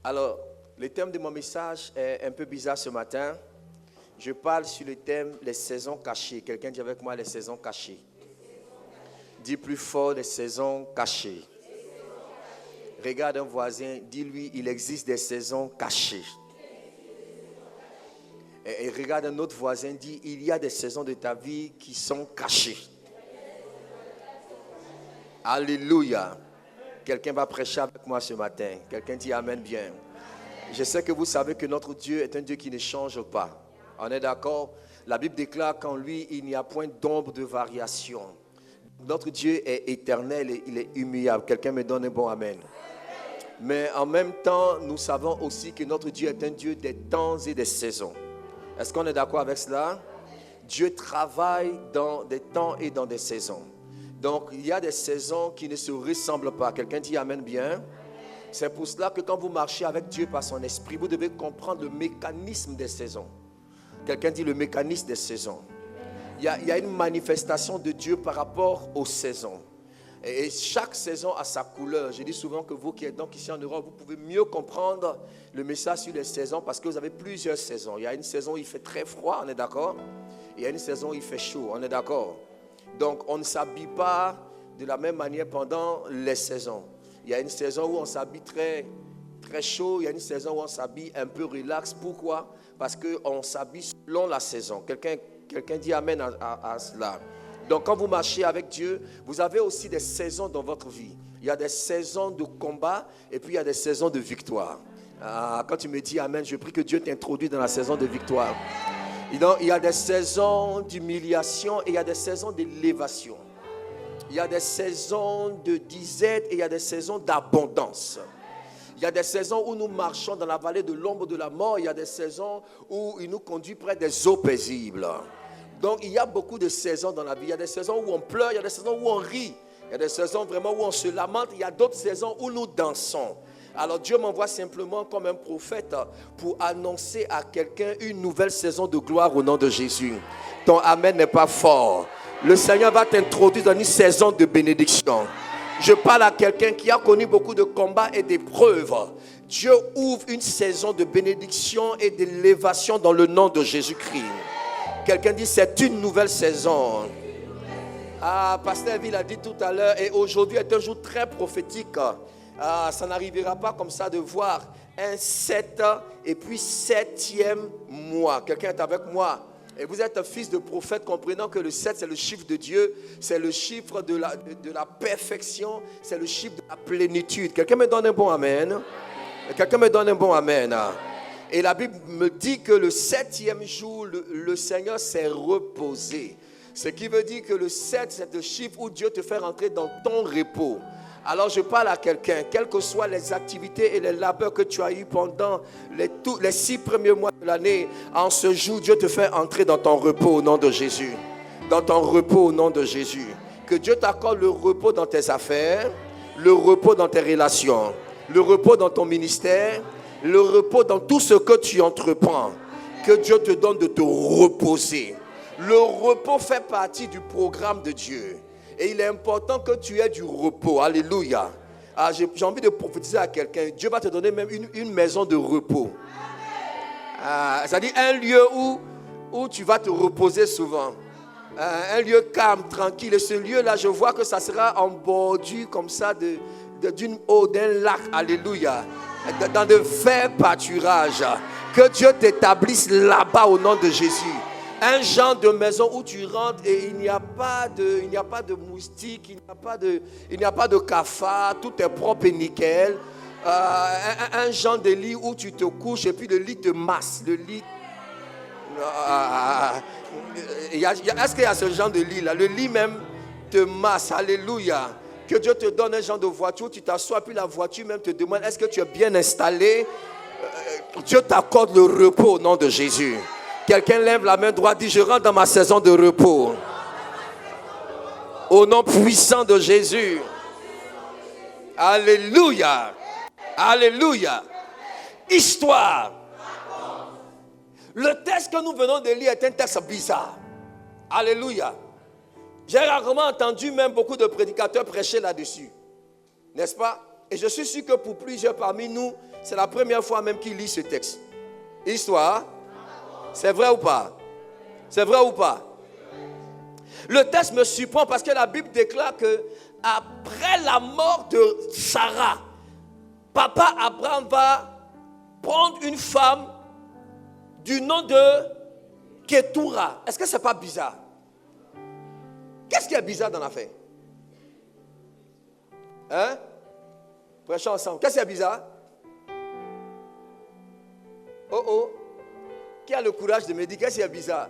Alors, le thème de mon message est un peu bizarre ce matin. Je parle sur le thème les saisons cachées. Quelqu'un dit avec moi les saisons cachées. Dis plus fort les saisons cachées. Regarde un voisin, dis-lui il existe des saisons cachées. Et regarde un autre voisin, dis il y a des saisons de ta vie qui sont cachées. Alléluia. Quelqu'un va prêcher avec moi ce matin. Quelqu'un dit Amen bien. Je sais que vous savez que notre Dieu est un Dieu qui ne change pas. On est d'accord? La Bible déclare qu'en lui, il n'y a point d'ombre de variation. Notre Dieu est éternel et il est immuable. Quelqu'un me donne un bon Amen. Mais en même temps, nous savons aussi que notre Dieu est un Dieu des temps et des saisons. Est-ce qu'on est d'accord avec cela? Dieu travaille dans des temps et dans des saisons. Donc, il y a des saisons qui ne se ressemblent pas. Quelqu'un dit Amen bien. C'est pour cela que quand vous marchez avec Dieu par son esprit, vous devez comprendre le mécanisme des saisons. Quelqu'un dit le mécanisme des saisons. Il y a une manifestation de Dieu par rapport aux saisons. Et chaque saison a sa couleur. Je dis souvent que vous qui êtes donc ici en Europe, vous pouvez mieux comprendre le message sur les saisons parce que vous avez plusieurs saisons. Il y a une saison où il fait très froid, on est d'accord? Il y a une saison où il fait chaud, on est d'accord? Donc, on ne s'habille pas de la même manière pendant les saisons. Il y a une saison où on s'habille très, très chaud. Il y a une saison où on s'habille un peu relax. Pourquoi? Parce qu'on s'habille selon la saison. Quelqu'un dit Amen à cela. Donc, quand vous marchez avec Dieu, vous avez aussi des saisons dans votre vie. Il y a des saisons de combat et puis il y a des saisons de victoire. Quand tu me dis Amen, je prie que Dieu t'introduise dans la saison de victoire. Donc, il y a des saisons d'humiliation et il y a des saisons d'élévation. Il y a des saisons de disette et il y a des saisons d'abondance. Il y a des saisons où nous marchons dans la vallée de l'ombre de la mort. Il y a des saisons où il nous conduit près des eaux paisibles. Donc, il y a beaucoup de saisons dans la vie. Il y a des saisons où on pleure, il y a des saisons où on rit. Il y a des saisons vraiment où on se lamente. Il y a d'autres saisons où nous dansons. Alors Dieu m'envoie simplement comme un prophète pour annoncer à quelqu'un une nouvelle saison de gloire au nom de Jésus. Ton Amen n'est pas fort. Le Seigneur va t'introduire dans une saison de bénédiction. Je parle à quelqu'un qui a connu beaucoup de combats et d'épreuves. Dieu ouvre une saison de bénédiction et d'élévation dans le nom de Jésus-Christ. Quelqu'un dit c'est une nouvelle saison. Pasteur Evil a dit tout à l'heure et aujourd'hui est un jour très prophétique. Ça n'arrivera pas comme ça de voir un 7 et puis 7e mois. Quelqu'un est avec moi. Et vous êtes un fils de prophète comprenant que le 7 c'est le chiffre de Dieu. C'est le chiffre de la perfection. C'est le chiffre de la plénitude. Quelqu'un me donne un bon amen. Quelqu'un me donne un bon amen. Et la Bible me dit que le 7e jour, le Seigneur s'est reposé. Ce qui veut dire que le 7 c'est le chiffre où Dieu te fait rentrer dans ton repos. Alors je parle à quelqu'un, quelles que soient les activités et les labeurs que tu as eu pendant les 6 premiers mois de l'année, en ce jour, Dieu te fait entrer dans ton repos au nom de Jésus. Dans ton repos au nom de Jésus. Que Dieu t'accorde le repos dans tes affaires, le repos dans tes relations, le repos dans ton ministère, le repos dans tout ce que tu entreprends. Que Dieu te donne de te reposer. Le repos fait partie du programme de Dieu. Et il est important que tu aies du repos. Alléluia. J'ai envie de prophétiser à quelqu'un. Dieu va te donner même une maison de repos. C'est-à-dire un lieu où tu vas te reposer souvent. Un lieu calme, tranquille. Et ce lieu-là, je vois que ça sera en bordure comme ça d'un lac. Alléluia. Dans de verts pâturages. Que Dieu t'établisse là-bas au nom de Jésus. Un genre de maison où tu rentres et il n'y a pas de moustiques, il n'y a pas de cafards, tout est propre et nickel. Un genre de lit où tu te couches et puis le lit te masse. Le lit. Est-ce qu'il y a ce genre de lit là? Le lit même te masse. Alléluia. Que Dieu te donne un genre de voiture, tu t'assois puis la voiture même te demande est-ce que tu es bien installé? Dieu t'accorde le repos au nom de Jésus. Quelqu'un lève la main droite, dit je rentre dans ma saison de repos. Au nom puissant de Jésus. Alléluia. Alléluia. Histoire. Le texte que nous venons de lire est un texte bizarre. Alléluia. J'ai rarement entendu même beaucoup de prédicateurs prêcher là-dessus. N'est-ce pas? Et je suis sûr que pour plusieurs parmi nous, c'est la première fois même qu'ils lisent ce texte. Histoire. C'est vrai ou pas? C'est vrai ou pas? Le texte me surprend parce que la Bible déclare que après la mort de Sarah, papa Abraham va prendre une femme du nom de Ketura. Est-ce que ce n'est pas bizarre? Qu'est-ce qui est bizarre dans l'affaire? Hein? Prêchons ensemble. Qu'est-ce qui est bizarre? Oh oh. Qui a le courage de me dire qu'est-ce qui est bizarre?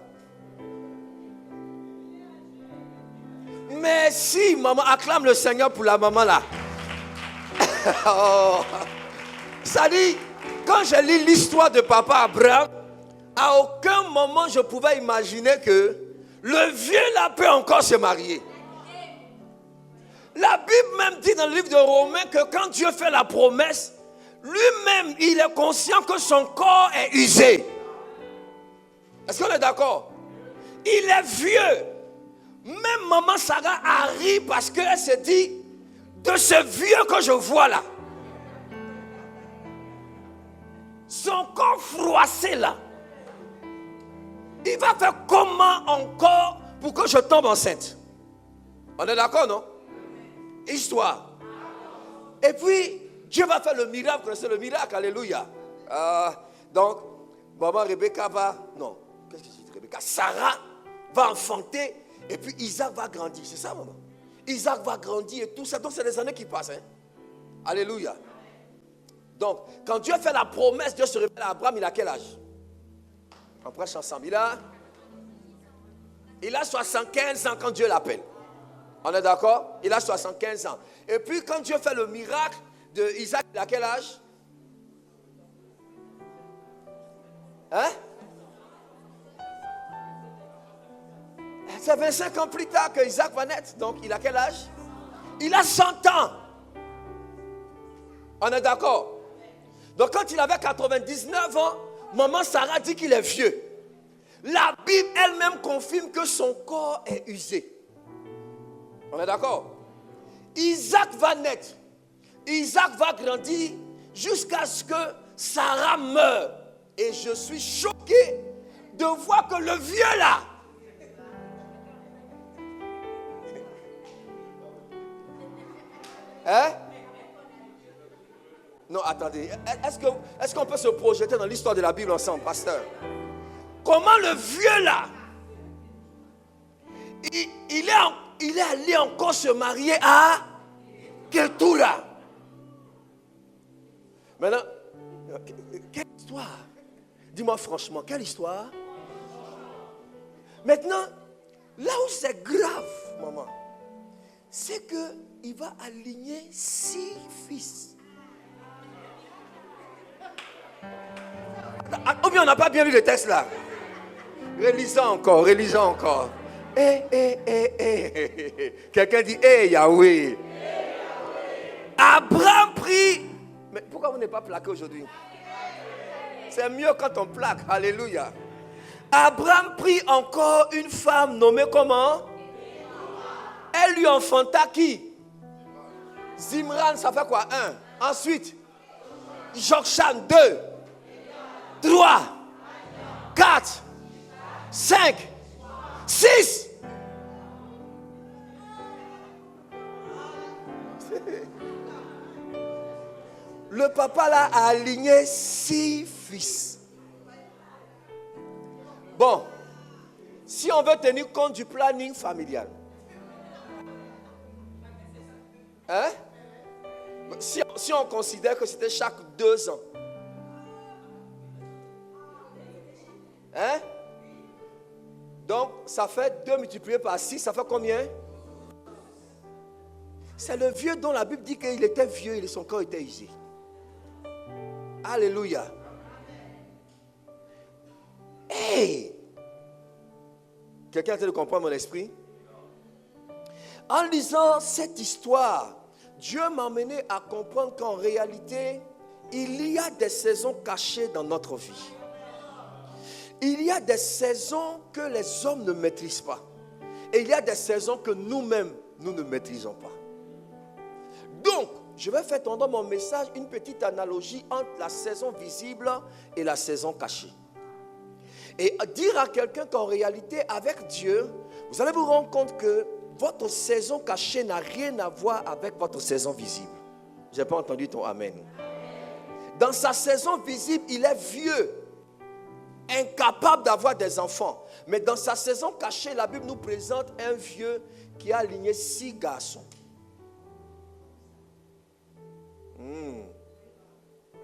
Mais si, maman, acclame le Seigneur pour la maman là. Oh. Ça dit, quand je lis l'histoire de papa Abraham, à aucun moment je pouvais imaginer que le vieux là peut encore se marier. La Bible même dit dans le livre de Romains que quand Dieu fait la promesse, lui-même il est conscient que son corps est usé. Est-ce qu'on est d'accord? Il est vieux. Même maman Sarah a ri parce qu'elle s'est dit, de ce vieux que je vois là, son corps froissé là, il va faire comment encore pour que je tombe enceinte? On est d'accord, non? Histoire. Et puis, Dieu va faire le miracle, vous connaissez le miracle, alléluia. Donc, maman Rebecca va, non, qu'est-ce que c'est Rebecca? Sarah va enfanter et puis Isaac va grandir, c'est ça maman? Isaac va grandir et tout ça, donc c'est des années qui passent. Hein? Alléluia. Donc, quand Dieu fait la promesse, Dieu se révèle à Abraham, il a quel âge? On prêche ensemble. Il a 75 ans quand Dieu l'appelle. On est d'accord? Il a 75 ans. Et puis quand Dieu fait le miracle de Isaac, il a quel âge? Hein? C'est 25 ans plus tard que Isaac va naître. Donc il a quel âge? Il a 100 ans. On est d'accord? Donc quand il avait 99 ans, maman Sarah dit qu'il est vieux. La Bible elle-même confirme que son corps est usé. On est d'accord? Isaac va naître. Isaac va grandir jusqu'à ce que Sarah meure. Et je suis choqué de voir que le vieux là, hein? Non, attendez. Est-ce qu'on peut se projeter dans l'histoire de la Bible ensemble, pasteur? Comment le vieux là, il est allé encore se marier à Ketura. Maintenant, quelle histoire? Dis-moi franchement, quelle histoire? Maintenant, là où c'est grave, maman, c'est qu'il va aligner 6 fils. Ou bien on n'a pas bien lu le texte là? Relisons encore. Quelqu'un dit, Yahweh. Abraham prie. Mais pourquoi vous n'êtes pas plaqué aujourd'hui? C'est mieux quand on plaque. Alléluia. Abraham prit encore une femme nommée comment? Elle lui enfanta qui? Zimran, ça fait quoi? 1. Ensuite, Jokshan, 2. 3. 4. 5. 6. Le papa là a aligné 6 fils. Bon, si on veut tenir compte du planning familial, hein? Si on considère que c'était chaque 2 ans, hein? Donc, ça fait 2 multiplié par 6, ça fait combien? C'est le vieux dont la Bible dit qu'il était vieux et son corps était usé. Alléluia. Hey! Quelqu'un a été de comprendre mon esprit? En lisant cette histoire, Dieu m'a amené à comprendre qu'en réalité, il y a des saisons cachées dans notre vie. Il y a des saisons que les hommes ne maîtrisent pas. Et il y a des saisons que nous-mêmes, nous ne maîtrisons pas. Donc, je vais faire dans mon message une petite analogie entre la saison visible et la saison cachée. Et dire à quelqu'un qu'en réalité, avec Dieu, vous allez vous rendre compte que votre saison cachée n'a rien à voir avec votre saison visible. Je n'ai pas entendu ton amen. Dans sa saison visible, il est vieux, incapable d'avoir des enfants. Mais dans sa saison cachée, la Bible nous présente un vieux qui a aligné 6 garçons.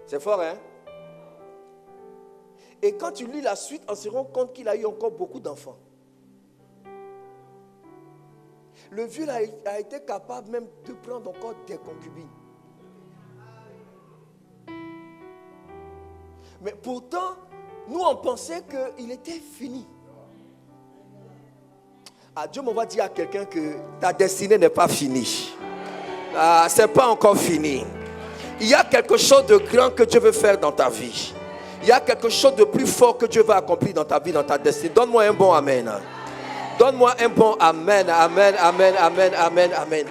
C'est fort, hein? Et quand tu lis la suite, on se rend compte qu'il a eu encore beaucoup d'enfants. Le vieux a été capable même de prendre encore des concubines. Mais pourtant, nous on pensait qu'il était fini. Ah, Dieu m'envoie dire à quelqu'un que ta destinée n'est pas finie. Ah, c'est pas encore fini. Il y a quelque chose de grand que Dieu veut faire dans ta vie. Il y a quelque chose de plus fort que Dieu va accomplir dans ta vie, dans ta destinée. Donne-moi un bon amen. Donne-moi un bon amen, amen, amen, amen, amen, amen.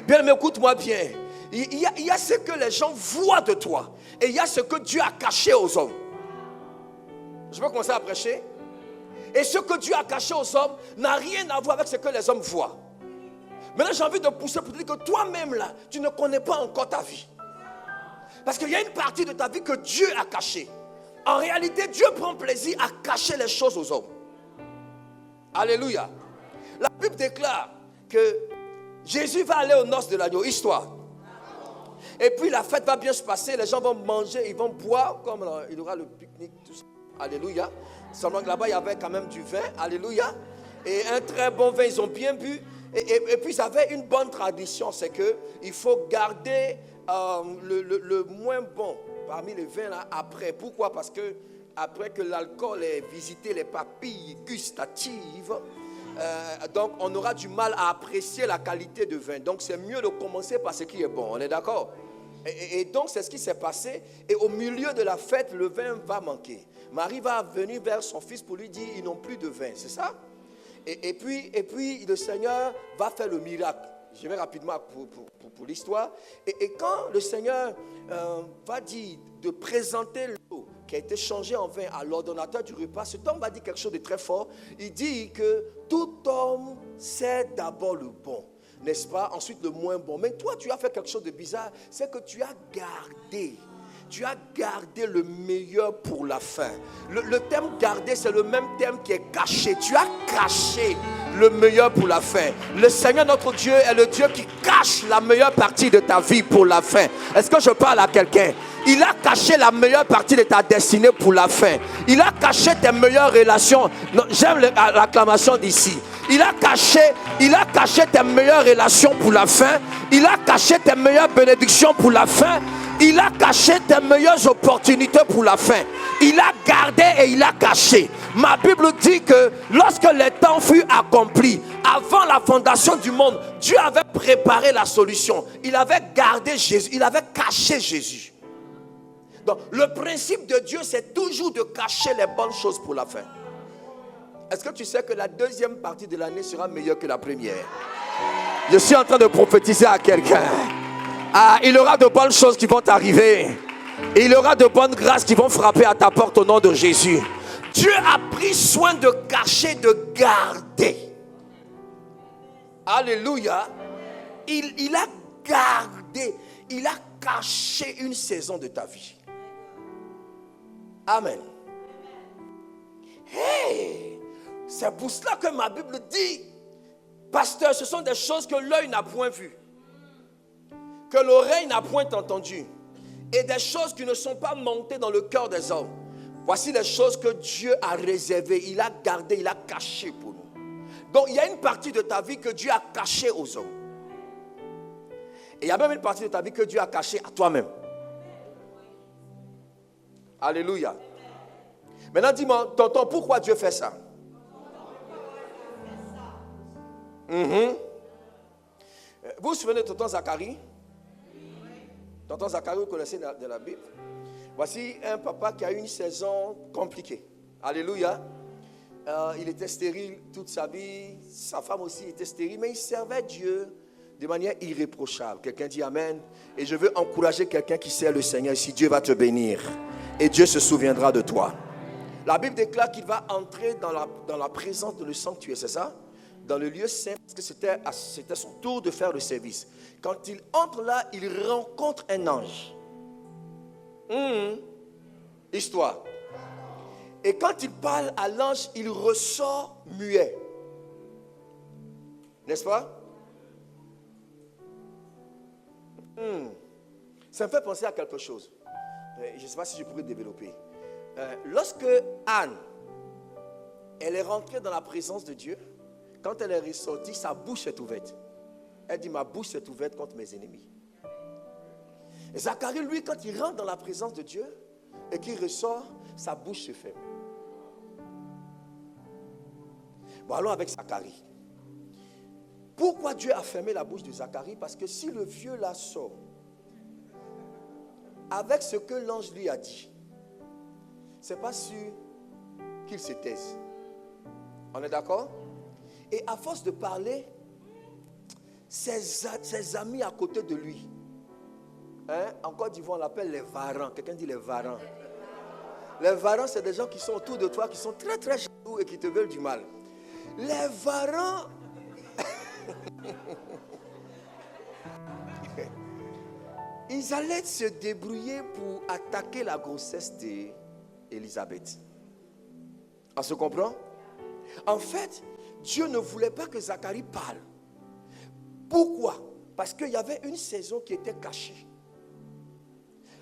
Bien, mais écoute-moi bien. Il y a ce que les gens voient de toi. Et il y a ce que Dieu a caché aux hommes. Je peux commencer à prêcher. Et ce que Dieu a caché aux hommes n'a rien à voir avec ce que les hommes voient. Maintenant, j'ai envie de pousser pour te dire que toi-même là, tu ne connais pas encore ta vie. Parce qu'il y a une partie de ta vie que Dieu a cachée. En réalité, Dieu prend plaisir à cacher les choses aux hommes. Alléluia. La Bible déclare que Jésus va aller aux noces de l'agneau. Histoire. Et puis la fête va bien se passer. Les gens vont manger, ils vont boire. Comme il y aura le pique-nique, tout ça. Alléluia. Seulement que là-bas, il y avait quand même du vin. Alléluia. Et un très bon vin, ils ont bien bu. Et puis, ils avaient une bonne tradition. C'est qu'il faut garder le moins bon parmi les vins là après. Pourquoi? Parce que après que l'alcool ait visité les papilles gustatives, donc on aura du mal à apprécier la qualité de vin. Donc c'est mieux de commencer par ce qui est bon. On est d'accord? Et donc c'est ce qui s'est passé. Et au milieu de la fête, le vin va manquer. Marie va venir vers son fils pour lui dire ils n'ont plus de vin. C'est ça? Et puis le Seigneur va faire le miracle. Je vais rapidement pour l'histoire. Et quand le Seigneur va dire de présenter l'eau qui a été changée en vin à l'ordonnateur du repas, cet homme va dire quelque chose de très fort. Il dit que tout homme sait d'abord le bon, n'est-ce pas? Ensuite le moins bon. Mais toi, tu as fait quelque chose de bizarre. C'est que tu as gardé le meilleur pour la fin. Le thème garder, c'est le même thème qui est caché. Tu as caché le meilleur pour la fin. Le Seigneur notre Dieu est le Dieu qui cache la meilleure partie de ta vie pour la fin. Est-ce que je parle à quelqu'un? Il a caché la meilleure partie de ta destinée pour la fin. Il a caché tes meilleures relations. Non, j'aime l'acclamation d'ici. Il a caché tes meilleures relations pour la fin. Il a caché tes meilleures bénédictions pour la fin. Il a caché tes meilleures opportunités pour la fin. Il a gardé et il a caché. Ma Bible dit que lorsque le temps fut accompli, avant la fondation du monde, Dieu avait préparé la solution. Il avait gardé Jésus, il avait caché Jésus. Donc le principe de Dieu, c'est toujours de cacher les bonnes choses pour la fin. Est-ce que tu sais que la deuxième partie de l'année sera meilleure que la première? Je suis en train de prophétiser à quelqu'un. Ah, il y aura de bonnes choses qui vont t'arriver. Il y aura de bonnes grâces qui vont frapper à ta porte au nom de Jésus. Dieu a pris soin de cacher, de garder. Alléluia. Il a gardé, il a caché une saison de ta vie. Amen. Hey, c'est pour cela que ma Bible dit, pasteur, ce sont des choses que l'œil n'a point vues, que l'oreille n'a point entendues, et des choses qui ne sont pas montées dans le cœur des hommes. Voici les choses que Dieu a réservées, il a gardé, il a caché pour nous. Donc il y a une partie de ta vie que Dieu a cachée aux hommes. Et il y a même une partie de ta vie que Dieu a cachée à toi-même. Alléluia. Maintenant dis-moi, tonton, pourquoi Dieu fait ça? Vous vous souvenez de tonton Zacharie? Tonton Zacharie, vous connaissez de la Bible. Voici un papa qui a eu une saison compliquée. Alléluia. Il était stérile toute sa vie. Sa femme aussi était stérile. Mais il servait Dieu de manière irréprochable. Quelqu'un dit Amen. Et je veux encourager quelqu'un qui sert le Seigneur ici. Dieu va te bénir. Et Dieu se souviendra de toi. La Bible déclare qu'il va entrer dans la présence de le sanctuaire, c'est ça? Dans le lieu saint, parce que c'était son tour de faire le service. Quand il entre là, il rencontre un ange. Histoire. Et quand il parle à l'ange, il ressort muet. N'est-ce pas? Ça me fait penser à quelque chose. Je ne sais pas si je pourrais développer. Lorsque Anne, elle est rentrée dans la présence de Dieu, quand elle est ressortie, sa bouche est ouverte. Elle dit, ma bouche est ouverte contre mes ennemis. Et Zacharie, lui, quand il rentre dans la présence de Dieu et qu'il ressort, sa bouche se ferme. Bon, allons avec Zacharie. Pourquoi Dieu a fermé la bouche de Zacharie? Parce que si le vieux là sort, avec ce que l'ange lui a dit, c'est pas sûr qu'il se taise. On est d'accord? Et à force de parler, ses amis à côté de lui, en Côte d'Ivoire on l'appelle les varans. Quelqu'un dit les varans. Les varans, c'est des gens qui sont autour de toi, qui sont très très jaloux et qui te veulent du mal. Les varans, ils allaient se débrouiller pour attaquer la grossesse d'Élisabeth. On se comprend? En fait, Dieu ne voulait pas que Zacharie parle. Pourquoi? Parce qu'il y avait une saison qui était cachée.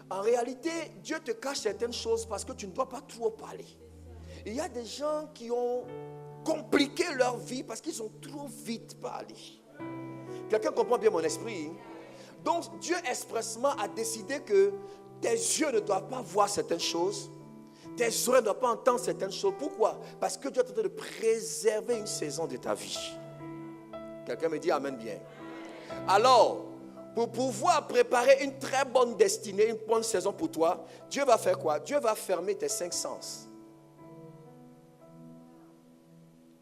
En réalité, Dieu te cache certaines choses parce que tu ne dois pas trop parler. Il y a des gens qui ont compliqué leur vie parce qu'ils ont trop vite parlé. Quelqu'un comprend bien mon esprit? Donc Dieu expressement a décidé que tes yeux ne doivent pas voir certaines choses. Tes oreilles ne doivent pas entendre certaines choses. Pourquoi? Parce que Dieu est en train de préserver une saison de ta vie. Quelqu'un me dit amen bien. Alors, pour pouvoir préparer une très bonne destinée, une bonne saison pour toi, Dieu va faire quoi? Dieu va fermer tes 5 sens.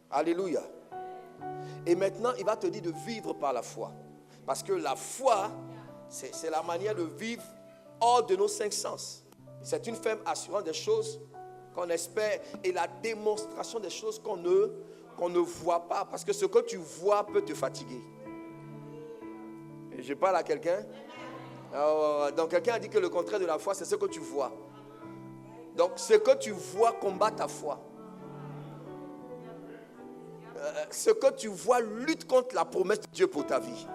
Alléluia. Et maintenant, il va te dire de vivre par la foi. Parce que la foi, c'est la manière de vivre hors de nos 5 sens. C'est une ferme assurance des choses qu'on espère et la démonstration des choses qu'on ne voit pas. Parce que ce que tu vois peut te fatiguer. Et je parle à quelqu'un. Donc quelqu'un a dit que le contraire de la foi, c'est ce que tu vois. Donc ce que tu vois combat ta foi. Ce que tu vois lutte contre la promesse de Dieu pour ta vie.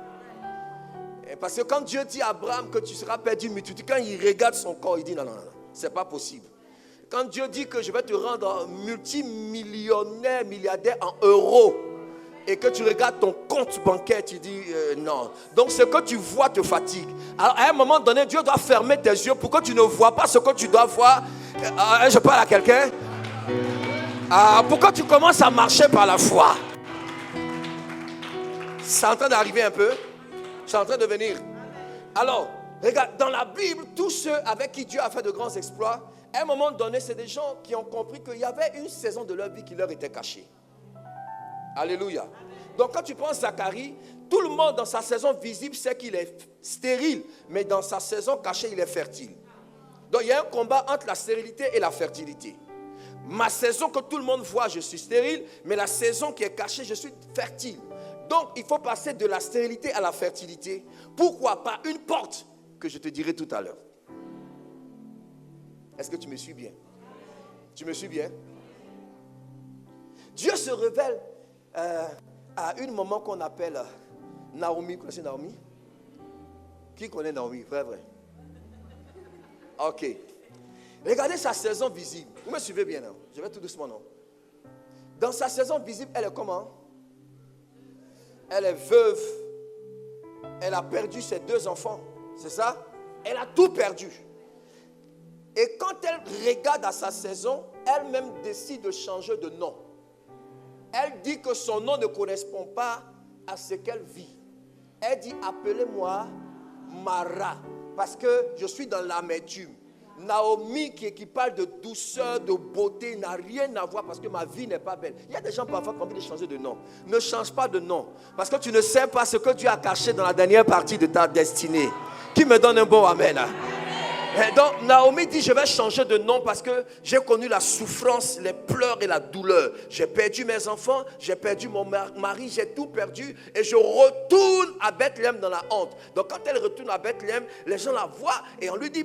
Parce que quand Dieu dit à Abraham que tu seras perdu, mais quand il regarde son corps, il dit non, c'est pas possible. Quand Dieu dit que je vais te rendre multimillionnaire, milliardaire en euros, et que tu regardes ton compte bancaire, tu dis non. Donc ce que tu vois te fatigue. Alors à un moment donné, Dieu doit fermer tes yeux pour que tu ne vois pas ce que tu dois voir. Je parle à quelqu'un. Pour que tu commences à marcher par la foi. C'est en train d'arriver un peu. C'est en train de venir. Alors, regarde, dans la Bible, tous ceux avec qui Dieu a fait de grands exploits, à un moment donné, c'est des gens qui ont compris qu'il y avait une saison de leur vie qui leur était cachée. Alléluia. Donc quand tu prends Zacharie, tout le monde dans sa saison visible sait qu'il est stérile, mais dans sa saison cachée, il est fertile. Donc il y a un combat entre la stérilité et la fertilité. Ma saison que tout le monde voit, je suis stérile, mais la saison qui est cachée, je suis fertile. Donc, il faut passer de la stérilité à la fertilité. Pourquoi? Par une porte que je te dirai tout à l'heure. Est-ce que tu me suis bien? Tu me suis bien? Dieu se révèle à une maman qu'on appelle Naomi. Vous connaissez Naomi? Qui connaît Naomi? Vrai. Ok. Regardez sa saison visible. Vous me suivez bien, non? Je vais tout doucement, non? Dans sa saison visible, elle est comment? Elle est veuve. Elle a perdu ses 2 enfants. C'est ça? Elle a tout perdu. Et quand elle regarde à sa saison, elle-même décide de changer de nom. Elle dit que son nom ne correspond pas à ce qu'elle vit. Elle dit, appelez-moi Mara, parce que je suis dans l'amertume. Naomi qui parle de douceur, de beauté, n'a rien à voir parce que ma vie n'est pas belle. Il y a des gens parfois qui ont envie de changer de nom. Ne change pas de nom. Parce que tu ne sais pas ce que Dieu a caché dans la dernière partie de ta destinée. Qui me donne un bon amen? Et donc Naomi dit, je vais changer de nom parce que j'ai connu la souffrance, les pleurs et la douleur. J'ai perdu mes enfants, j'ai perdu mon mari, j'ai tout perdu. Et je retourne à Bethléem dans la honte. Donc quand elle retourne à Bethléem, les gens la voient et on lui dit,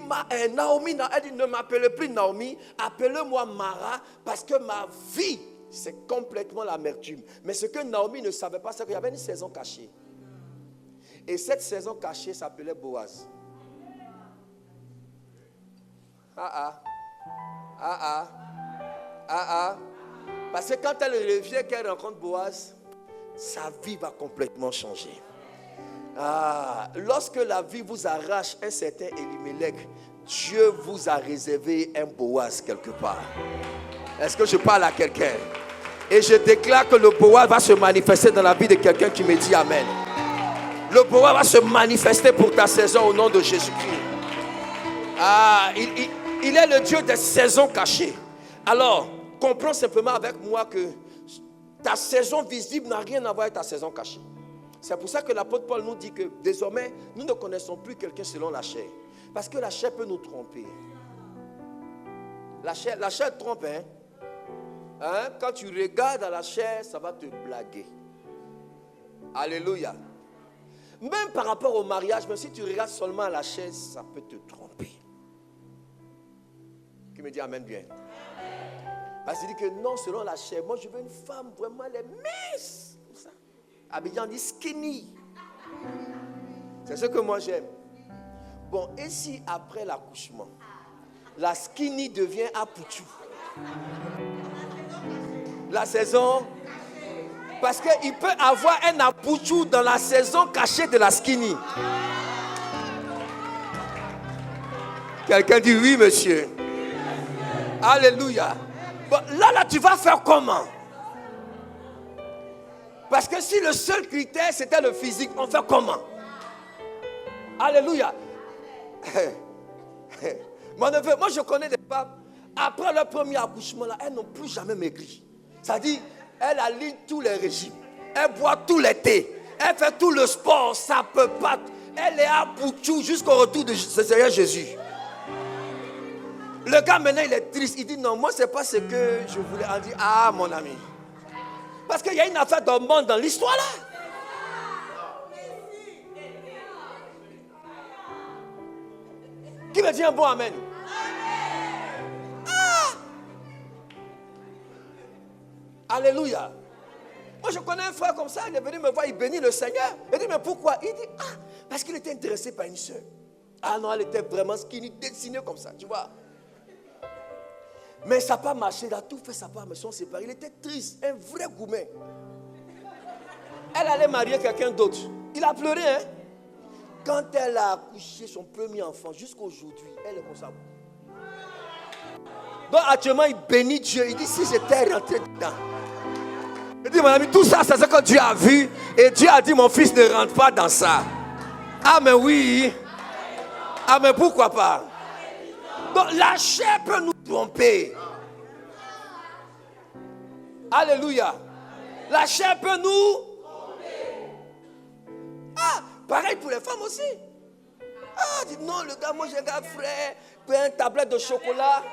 Naomi, elle dit, ne m'appelez plus Naomi, appelez-moi Mara parce que ma vie, c'est complètement l'amertume. Mais ce que Naomi ne savait pas, c'est qu'il y avait une saison cachée. Et cette saison cachée s'appelait Boaz. Parce que quand elle revient, qu'elle rencontre Boaz, sa vie va complètement changer. Lorsque la vie vous arrache un certain Elimelech, Dieu vous a réservé un Boaz quelque part. Est-ce que je parle à quelqu'un? Et je déclare que le Boaz va se manifester dans la vie de quelqu'un qui me dit Amen. Le Boaz va se manifester pour ta saison au nom de Jésus-Christ. Il est le Dieu des saisons cachées. Alors, comprends simplement avec moi que ta saison visible n'a rien à voir avec ta saison cachée. C'est pour ça que l'apôtre Paul nous dit que désormais, nous ne connaissons plus quelqu'un selon la chair. Parce que la chair peut nous tromper. La chair trompe, quand tu regardes à la chair, ça va te blaguer. Alléluia. Même par rapport au mariage, même si tu regardes seulement à la chair, ça peut te tromper. Qui me dit Amen bien? Parce qu'il dit que non, selon la chair, moi je veux une femme vraiment, elle est mince. Comme ça. Abidjan dit skinny. C'est ce que moi j'aime. Bon, et si après l'accouchement, la skinny devient apouchou? La saison. Parce qu'il peut avoir un apouchou dans la saison cachée de la skinny. Quelqu'un dit oui, monsieur. Alléluia. Bon, là, tu vas faire comment? Parce que si le seul critère, c'était le physique, on fait comment? Alléluia. Mon neveu, moi, je connais des femmes, après leur premier accouchement, là, elles n'ont plus jamais maigri. C'est-à-dire, elle aligne tous les régimes. Elle boit tous les thés. Elle fait tout le sport. Ça ne peut pas. Elle est à Bouchou jusqu'au retour de Seigneur Jésus. Le gars maintenant il est triste. Il dit non, moi c'est pas ce que je voulais. On dit mon ami. Parce qu'il y a une affaire d'hormones dans l'histoire là. Qui me dit un bon amen? Alléluia. Moi je connais un frère comme ça. Il est venu me voir, il bénit le Seigneur. Il dit mais pourquoi? Il dit parce qu'il était intéressé par une soeur. Non, elle était vraiment skinny, dessinée comme ça, tu vois. Mais ça n'a pas marché, il a tout fait, sa part, mais ils sont séparés. Il était triste, un vrai gourmet. Elle allait marier quelqu'un d'autre. Il a pleuré, Quand elle a accouché son premier enfant, jusqu'à aujourd'hui, elle est comme ça. Donc actuellement, il bénit Dieu. Il dit, si j'étais rentré dedans. Il dit, mon ami, tout ça, c'est ce que Dieu a vu. Et Dieu a dit, mon fils ne rentre pas dans ça. Mais oui. Mais pourquoi pas? Donc la chair peut nous tromper. Alléluia. La chair peut nous tromper. Pareil pour les femmes aussi. Dit non, le gars, moi j'ai un gars frais, prend une tablette de chocolat.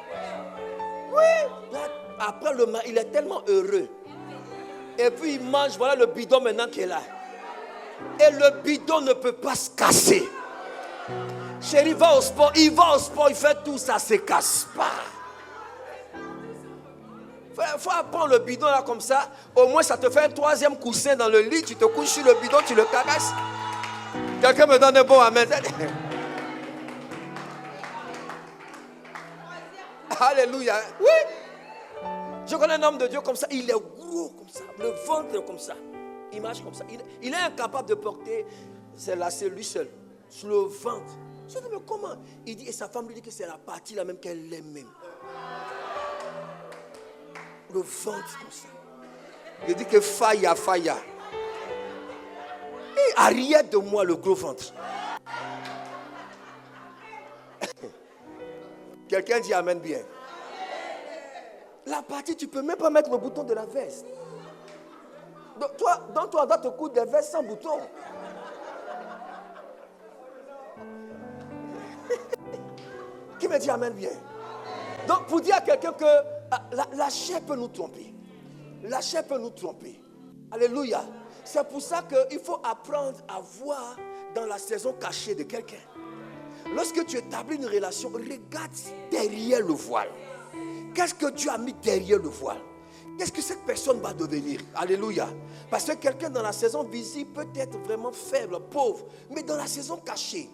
Oui. Après le mari, il est tellement heureux. Et puis il mange, voilà le bidon maintenant qui est là. Et le bidon ne peut pas se casser. Chérie, va au sport, il fait tout ça, se casse pas. Il faut prendre le bidon là comme ça. Au moins ça te fait un troisième coussin dans le lit. Tu te couches sur le bidon, tu le caresses. Quelqu'un me donne un bon amen. Alléluia. Oui. Je connais un homme de Dieu comme ça. Il est gros comme ça. Le ventre comme ça. Il marche comme ça. Il est incapable de porter ses lacets lui seul. Sur le ventre. Je dis mais comment? Il dit, et sa femme lui dit que c'est la partie là même qu'elle aime même. Le ventre comme ça. Il dit que faille. Et arrière de moi le gros ventre. Quelqu'un dit amen bien. La partie, tu ne peux même pas mettre le bouton de la veste. Donc, toi, on doit te coudre des vestes sans bouton. Qui me dit amen bien? Donc, pour dire à quelqu'un que la chair peut nous tromper. La chair peut nous tromper. Alléluia. C'est pour ça qu'il faut apprendre à voir dans la saison cachée de quelqu'un. Lorsque tu établis une relation, regarde derrière le voile. Qu'est-ce que Dieu a mis derrière le voile? Qu'est-ce que cette personne va devenir? Alléluia. Parce que quelqu'un dans la saison visible peut être vraiment faible, pauvre. Mais dans la saison cachée,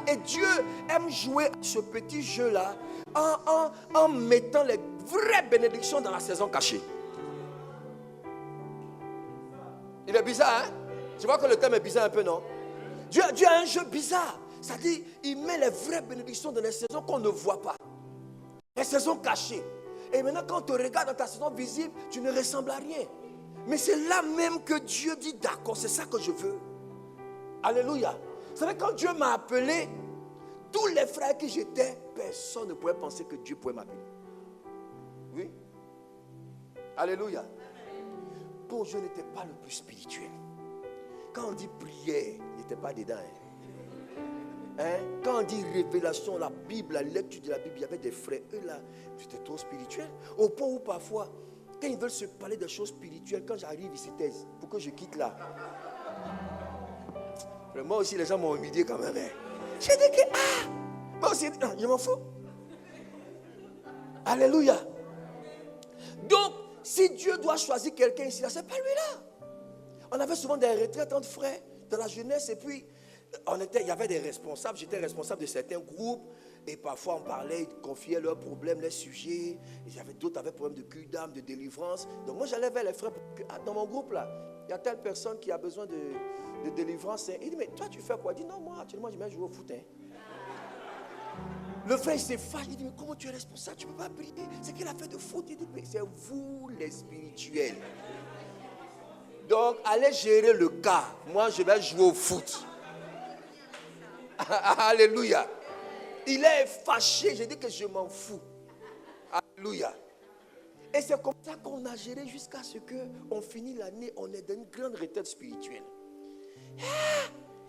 et Dieu aime jouer ce petit jeu-là en mettant les vraies bénédictions dans la saison cachée. Il est bizarre, hein? Tu vois que le thème est bizarre un peu, non? Dieu a un jeu bizarre. C'est-à-dire, il met les vraies bénédictions dans les saisons qu'on ne voit pas. Les saisons cachées. Et maintenant, quand on te regarde dans ta saison visible, tu ne ressembles à rien. Mais c'est là même que Dieu dit, d'accord, c'est ça que je veux. Alléluia. Vous savez, quand Dieu m'a appelé, tous les frères qui j'étais, personne ne pouvait penser que Dieu pouvait m'appeler. Oui. Alléluia. Bon, je n'étais pas le plus spirituel. Quand on dit prière, il n'était pas dedans. Quand on dit révélation, la Bible, la lecture de la Bible, il y avait des frères, eux là, j'étais trop spirituel. Au point où parfois, quand ils veulent se parler de choses spirituelles, quand j'arrive, ils se taisent pour que je quitte là. Moi aussi, les gens m'ont humilié quand même. J'ai dit que, moi aussi, non, je m'en fous. Alléluia. Donc, si Dieu doit choisir quelqu'un ici, là, c'est pas lui là. On avait souvent des retraites entre frères dans la jeunesse et puis il y avait des responsables. J'étais responsable de certains groupes et parfois on parlait, ils confiaient leurs problèmes, leurs sujets. Il y avait d'autres qui avaient des problèmes de cul d'âme, de délivrance. Donc moi j'allais vers les frères. Dans mon groupe là, il y a telle personne qui a besoin de délivrance. Il dit mais toi tu fais quoi? Il dit non, moi actuellement je vais jouer au foot. Le frère il s'est fâché, il dit mais comment tu es responsable? Tu ne peux pas prier. C'est qu'il a fait de faute. Il dit mais c'est vous les spirituels. Donc, allez gérer le cas. Moi, je vais jouer au foot. Alléluia. Il est fâché. J'ai dit que je m'en fous. Alléluia. Et c'est comme ça qu'on a géré jusqu'à ce qu'on finit l'année. On est dans une grande retraite spirituelle.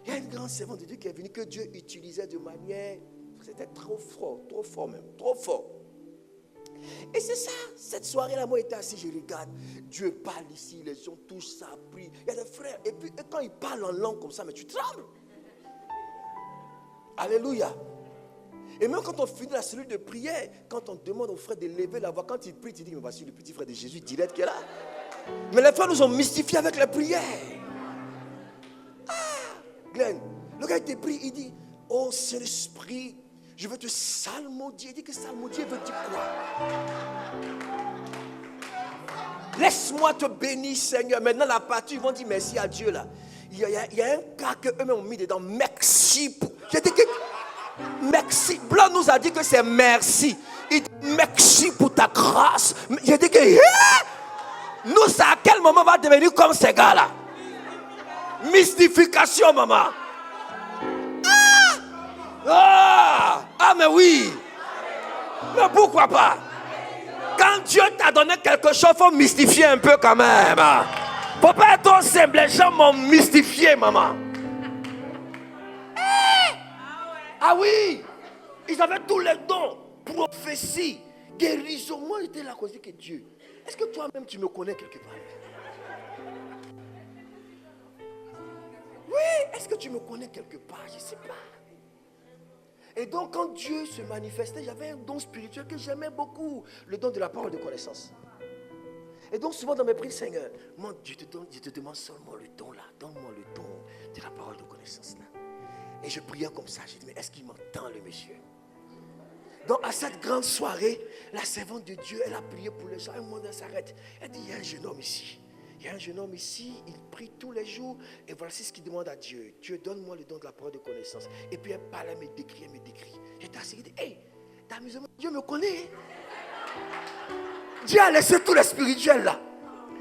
Il y a une grande servante de Dieu qui est venue que Dieu utilisait de manière... C'était trop fort même. Trop fort. Et c'est ça, cette soirée-là, moi j'étais assis, je regarde, Dieu parle ici, les gens tous ça, prient. Il y a des frères, et puis quand ils parlent en langue comme ça, mais tu trembles. Alléluia. Et même quand on finit la cellule de prière, quand on demande aux frères de lever la voix, quand ils prient, tu dis, mais voici le petit frère de Jésus direct qui est là. Mais les frères nous ont mystifiés avec la prière. Glenn, le gars il prie, il dit, oh Saint-Esprit, je veux te salmodier. Il dit que salmodier veut dire quoi? Laisse-moi te bénir, Seigneur. Maintenant, la partie, ils vont dire merci à Dieu là. Il y a un cas qu'eux-mêmes ont mis dedans. Merci pour. J'ai dit que. Merci. Blanc nous a dit que c'est merci. Il dit merci pour ta grâce. J'ai dit que. Nous, ça à quel moment va devenir comme ces gars-là? Mystification, maman. Mais oui. Mais pourquoi pas? Quand Dieu t'a donné quelque chose, il faut mystifier un peu quand même. Faut pas être trop simple. Les gens m'ont mystifié, maman. Ah oui. Ils avaient tous les dons. Prophétie, guérison. Moi, j'étais là à cause que Dieu. Est-ce que toi-même, tu me connais quelque part? Oui. Est-ce que tu me connais quelque part? Je ne sais pas. Et donc, quand Dieu se manifestait, j'avais un don spirituel que j'aimais beaucoup, le don de la parole de connaissance. Et donc, souvent dans mes prières, Seigneur, moi, je te demande seulement le don là, donne-moi le don de la parole de connaissance là. Et je priais comme ça, j'ai dit, mais est-ce qu'il m'entend le monsieur? Donc, à cette grande soirée, la servante de Dieu, elle a prié pour les gens, un moment elle s'arrête. Elle dit, il y a un jeune homme ici. Il y a un jeune homme ici, il prie tous les jours. Et voici ce qu'il demande à Dieu. Dieu, donne-moi le don de la parole de connaissance. Et puis elle parle, elle me décrit. J'étais assis, il dit, hey, t'as amusement, Dieu me connaît. Dieu a laissé tous les spirituels là.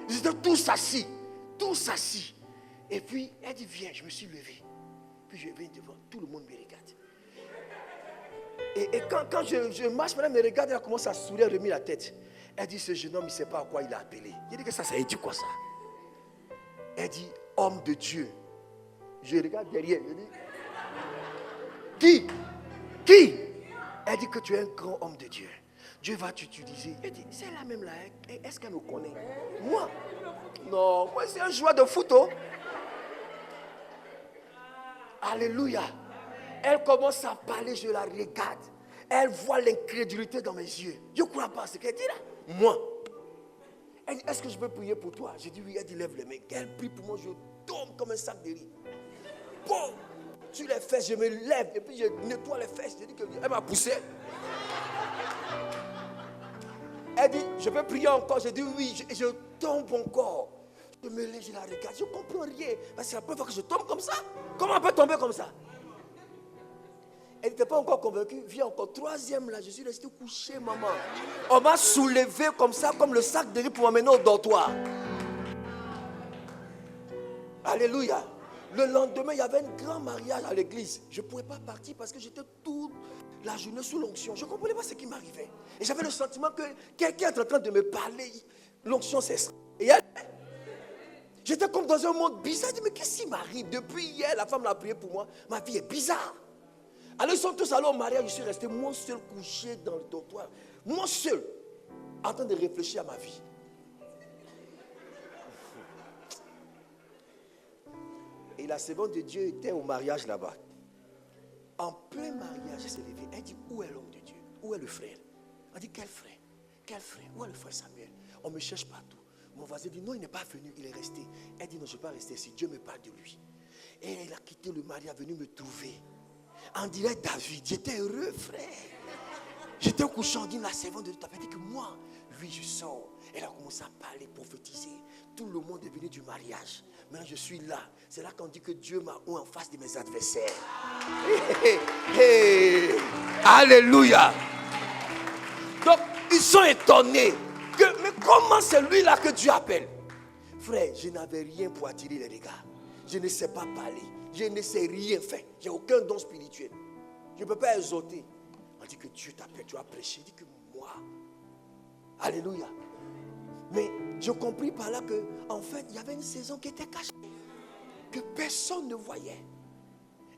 Ils étaient tous assis. Et puis elle dit, viens, je me suis levé. Puis je viens devant, tout le monde me regarde. Et quand je marche, madame me regarde, elle commence à sourire, elle remet la tête. Elle dit, ce jeune homme, il ne sait pas à quoi il a appelé. Je dis que ça dit quoi ça? Elle dit, homme de Dieu. Je regarde derrière, je dis, qui? Elle dit que tu es un grand homme de Dieu. Dieu va t'utiliser. Elle dit, c'est la même là, est-ce qu'elle me connaît? Moi? Non, moi c'est un joueur de foot. Oh. Alléluia. Elle commence à parler, je la regarde. Elle voit l'incrédulité dans mes yeux. Je ne crois pas à ce qu'elle dit là. Moi. Elle dit, est-ce que je peux prier pour toi? J'ai dit oui, elle dit, lève les mains. Elle prie pour moi, je tombe comme un sac de riz. Bon, sur les fesses, je me lève et puis je nettoie les fesses. J'ai dit qu'elle m'a poussé. Elle dit, je peux prier encore. J'ai dit oui, je tombe encore. Je me lève, je la regarde, je ne comprends rien. Parce que c'est la première fois que je tombe comme ça. Comment on peut tomber comme ça? Elle n'était pas encore convaincue. Viens encore, troisième là, je suis resté couché, maman. On m'a soulevé comme ça, comme le sac de riz pour m'amener au dortoir. Alléluia. Le lendemain, il y avait un grand mariage à l'église. Je ne pouvais pas partir parce que j'étais toute la journée sous l'onction. Je ne comprenais pas ce qui m'arrivait. Et j'avais le sentiment que quelqu'un est en train de me parler. L'onction cesse. Et elle, j'étais comme dans un monde bizarre. Je dis, mais qu'est-ce qui m'arrive? Depuis hier, la femme l'a prié pour moi. Ma vie est bizarre. Alors ils sont tous allés au mariage. Je suis resté moi seul couché dans le dortoir. Moi seul, en train de réfléchir à ma vie. Et la servante de Dieu était au mariage là-bas. En plein mariage, elle s'est levée. Elle dit, où est l'homme de Dieu? Où est le frère? Elle dit, quel frère? Quel frère? Où est le frère Samuel? On me cherche partout. Mon voisin dit, non, il n'est pas venu, il est resté. Elle dit, non, je ne vais pas rester ici. Dieu me parle de lui. Et elle a quitté le mariage, est venu me trouver. On dirait David, j'étais heureux, frère. J'étais au couchant, dit la servante de Dieu t'avait dit que moi, lui, je sors. Elle a commencé à parler, prophétiser. Tout le monde est venu du mariage. Maintenant, je suis là. C'est là qu'on dit que Dieu m'a oint en face de mes adversaires. Hey, hey, hey. Alléluia. Donc, ils sont étonnés. Mais comment c'est lui-là que Dieu appelle? Frère, je n'avais rien pour attirer les regards. Je ne sais pas parler. Je ne sais rien faire. Je n'ai aucun don spirituel. Je ne peux pas exhorter. On dit que Dieu t'appelle, tu as prêché. Il dit que moi. Alléluia. Mais je compris par là que, en fait, il y avait une saison qui était cachée. Que personne ne voyait.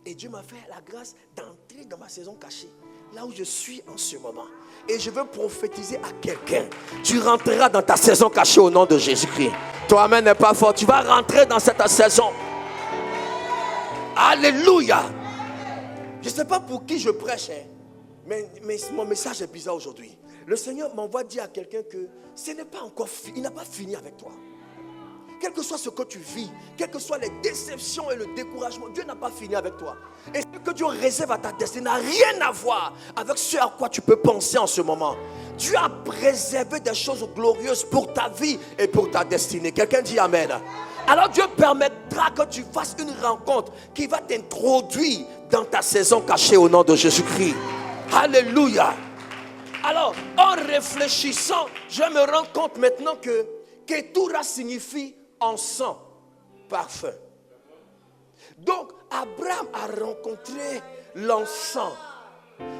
Et Dieu m'a fait la grâce d'entrer dans ma saison cachée. Là où je suis en ce moment. Et je veux prophétiser à quelqu'un. Tu rentreras dans ta saison cachée au nom de Jésus-Christ. Toi-même n'est pas fort. Tu vas rentrer dans cette saison. Alléluia. Je ne sais pas pour qui je prêche. Mais mon message est bizarre aujourd'hui. Le Seigneur m'envoie dire à quelqu'un que ce n'est pas encore fini. Il n'a pas fini avec toi. Quel que soit ce que tu vis, quelles que soient les déceptions et le découragement, Dieu n'a pas fini avec toi. Et ce que Dieu réserve à ta destinée n'a rien à voir avec ce à quoi tu peux penser en ce moment. Dieu a préservé des choses glorieuses pour ta vie et pour ta destinée. Quelqu'un dit Amen. Alors Dieu permettra que tu fasses une rencontre qui va t'introduire dans ta saison cachée au nom de Jésus-Christ. Alléluia. Alors, en réfléchissant, je me rends compte maintenant que Ketura signifie encens, parfum. Donc, Abraham a rencontré l'encens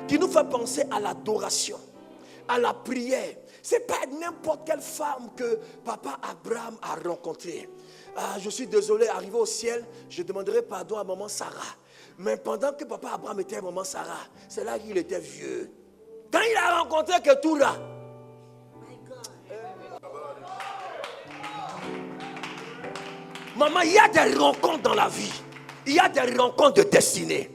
qui nous fait penser à l'adoration, à la prière. Ce n'est pas n'importe quelle femme que papa Abraham a rencontrée. Je suis désolé, arrivé au ciel, je demanderai pardon à maman Sarah. Mais pendant que papa Abraham était à maman Sarah, c'est là qu'il était vieux. Quand il a rencontré Ketura, maman, il y a des rencontres dans la vie. Il y a des rencontres de destinée.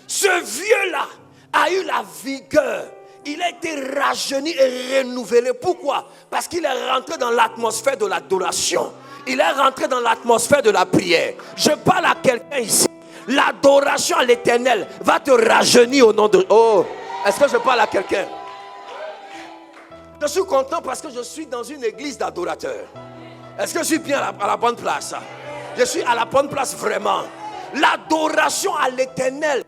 Ce vieux-là a eu la vigueur. Il a été rajeuni et renouvelé. Pourquoi? Parce qu'il est rentré dans l'atmosphère de l'adoration. Il est rentré dans l'atmosphère de la prière. Je parle à quelqu'un ici. L'adoration à l'Éternel va te rajeunir au nom de... Oh, est-ce que je parle à quelqu'un? Je suis content parce que je suis dans une église d'adorateurs. Est-ce que je suis bien à la bonne place? Je suis à la bonne place vraiment. L'adoration à l'Éternel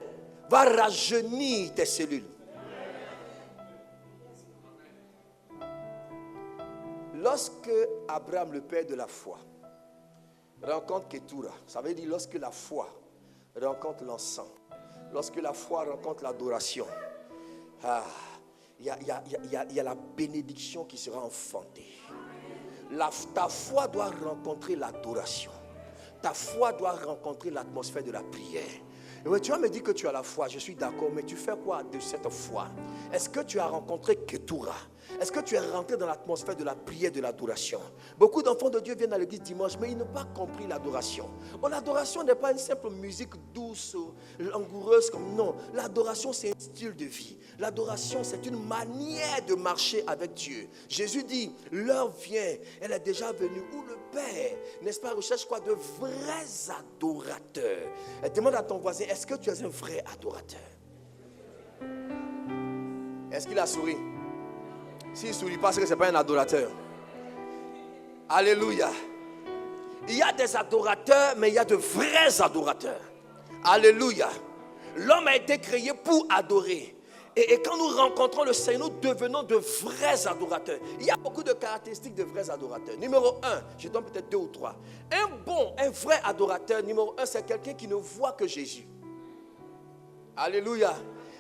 va rajeunir tes cellules. Lorsque Abraham, le père de la foi, rencontre Ketura, ça veut dire lorsque la foi rencontre l'encens, lorsque la foi rencontre l'adoration, il y a la bénédiction qui sera enfantée. Ta foi doit rencontrer l'adoration. Ta foi doit rencontrer l'atmosphère de la prière. Et tu vas me dire que tu as la foi, je suis d'accord, mais tu fais quoi de cette foi? Est-ce que tu as rencontré Ketura? Est-ce que tu es rentré dans l'atmosphère de la prière, de l'adoration? Beaucoup d'enfants de Dieu viennent à l'église dimanche, mais ils n'ont pas compris l'adoration. L'adoration n'est pas une simple musique douce, langoureuse, non. L'adoration, c'est un style de vie. L'adoration, c'est une manière de marcher avec Dieu. Jésus dit, l'heure vient, elle est déjà venue, où le Père, n'est-ce pas, recherche quoi? De vrais adorateurs. Et demande à ton voisin, est-ce que tu es un vrai adorateur? Est-ce qu'il a souri? S'il ne sourit pas, c'est que ce n'est pas un adorateur. Alléluia. Il y a des adorateurs, mais il y a de vrais adorateurs. Alléluia. L'homme a été créé pour adorer. Et quand nous rencontrons le Seigneur, nous devenons de vrais adorateurs. Il y a beaucoup de caractéristiques de vrais adorateurs. Numéro 1, je donne peut-être 2 ou 3. Un vrai adorateur, numéro 1, c'est quelqu'un qui ne voit que Jésus. Alléluia.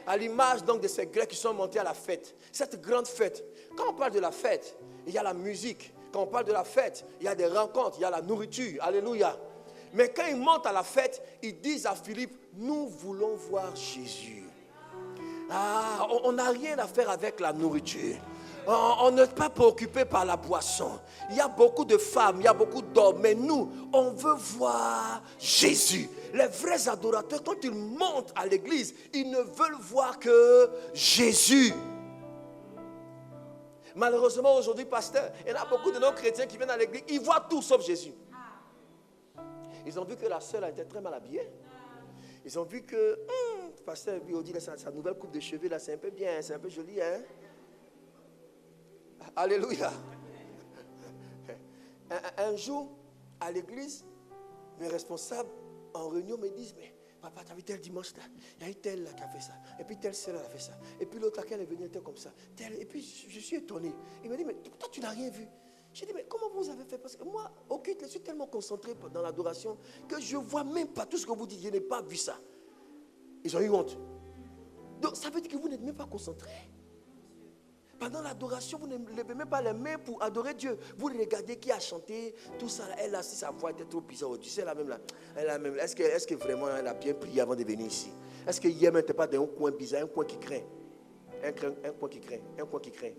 À l'image donc de ces Grecs qui sont montés à la fête. Cette grande fête. Quand on parle de la fête, il y a la musique. Quand on parle de la fête, il y a des rencontres, il y a la nourriture. Alléluia. Mais quand ils montent à la fête, ils disent à Philippe, nous voulons voir Jésus. On n'a rien à faire avec la nourriture. On n'est pas préoccupé par la boisson. Il y a beaucoup de femmes, il y a beaucoup d'hommes, mais nous, on veut voir Jésus. Les vrais adorateurs, quand ils montent à l'église, ils ne veulent voir que Jésus. Malheureusement, aujourd'hui, pasteur, il y en a beaucoup de nos chrétiens qui viennent à l'église, ils voient tout sauf Jésus. Ils ont vu que la sœur était très mal habillée. Ils ont vu que, pasteur Biodi, sa nouvelle coupe de cheveux, là, c'est un peu bien, c'est un peu joli, hein? Alléluia. Un jour, à l'église, mes responsables en réunion me disent, mais papa, tu as vu tel dimanche là, il y a eu tel là qui a fait ça, et puis telle sœur a fait ça, et puis l'autre laquelle est venue était comme ça, et puis je suis étonné. Il me dit, mais toi tu n'as rien vu. J'ai dit, mais comment vous avez fait? Parce que moi, au culte, je suis tellement concentré dans l'adoration que je ne vois même pas tout ce que vous dites, je n'ai pas vu ça. Ils ont eu honte. Donc ça veut dire que vous n'êtes même pas concentré. Pendant l'adoration, vous ne levez même pas les mains pour adorer Dieu. Vous regardez qui a chanté, tout ça. Elle a, si sa voix était trop bizarre aujourd'hui, c'est la même là. Est-ce que vraiment elle a bien prié avant de venir ici? Est-ce que hier, elle n'était pas dans un coin bizarre, un coin qui craint? Un coin qui craint, un coin qui craint.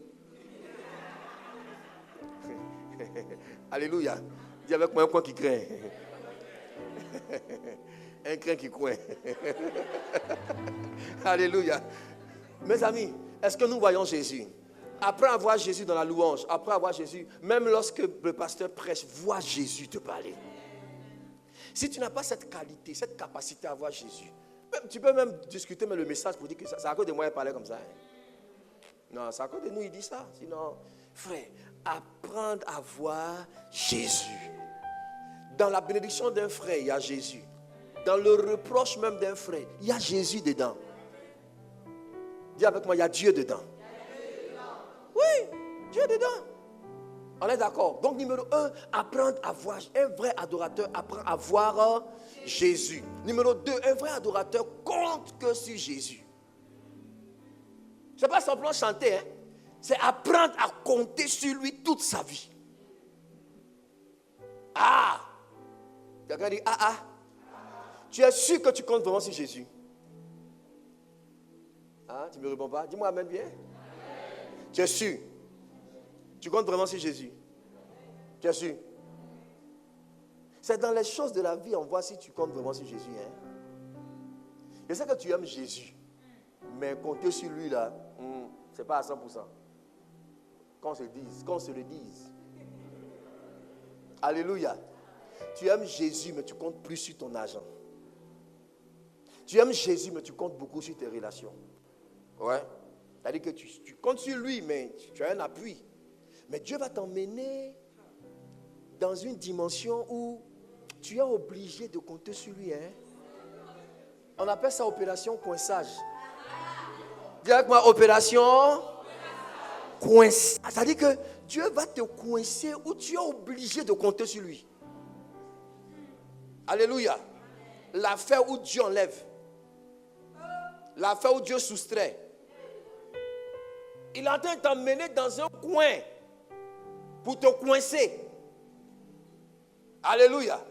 Alléluia. Dis avec moi un coin qui craint. Un craint qui coin. Alléluia. Mes amis, est-ce que nous voyons Jésus? Après avoir Jésus dans la louange, après avoir Jésus, même lorsque le pasteur prêche, vois Jésus te parler. Si tu n'as pas cette qualité, cette capacité à voir Jésus, tu peux même discuter mais le message pour dire que c'est à cause de moi il parlait comme ça. Non, c'est à cause de nous il dit ça. Sinon, frère, apprendre à voir Jésus. Dans la bénédiction d'un frère, il y a Jésus. Dans le reproche même d'un frère, il y a Jésus dedans. Dis avec moi, il y a Dieu dedans. Oui, Dieu dedans. On est d'accord. Donc numéro 1, apprendre à voir. Un vrai adorateur apprend à voir Jésus. Numéro 2, un vrai adorateur compte que sur Jésus. Ce n'est pas simplement chanter, hein? C'est apprendre à compter sur lui toute sa vie. Quelqu'un dit Tu es sûr que tu comptes vraiment sur Jésus? Tu ne me réponds pas? Dis-moi amen bien. Amen. Tu es sûr? Tu comptes vraiment sur Jésus? Tu es sûr? C'est dans les choses de la vie, on voit si tu comptes vraiment sur Jésus. Hein? Je sais que tu aimes Jésus, mais compter sur lui là, ce n'est pas à 100%. Qu'on se le dise. Alléluia. Tu aimes Jésus, mais tu comptes plus sur ton argent. Tu aimes Jésus, mais tu comptes beaucoup sur tes relations. Ouais. C'est-à-dire que tu comptes sur lui, mais tu as un appui. Mais Dieu va t'emmener dans une dimension où tu es obligé de compter sur lui. Hein? On appelle ça opération coinçage. Dis avec moi, opération coinçage. C'est-à-dire que Dieu va te coincer où tu es obligé de compter sur lui. Alléluia. L'affaire où Dieu enlève. L'affaire où Dieu soustrait. il est en train de t'emmener dans un coin pour te coincer. Alléluia.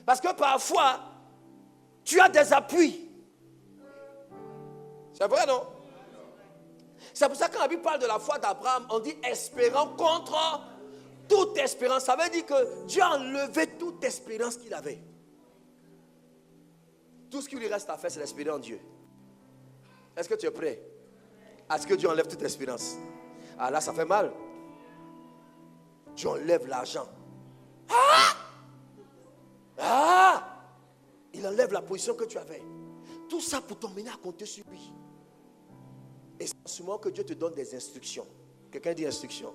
Parce que parfois, tu as des appuis. C'est vrai, non? C'est pour ça que quand la Bible parle de la foi d'Abraham, on dit espérant contre toute espérance. Ça veut dire que Dieu a enlevé toute espérance qu'il avait. Tout ce qu'il lui reste à faire, c'est d'espérer en Dieu. Est-ce que tu es prêt à ce que Dieu enlève toute espérance? Ah là, ça fait mal. Dieu enlève l'argent. Il enlève la position que tu avais. Tout ça pour t'emmener à compter sur lui. Et c'est en ce moment que Dieu te donne des instructions. Quelqu'un dit instruction.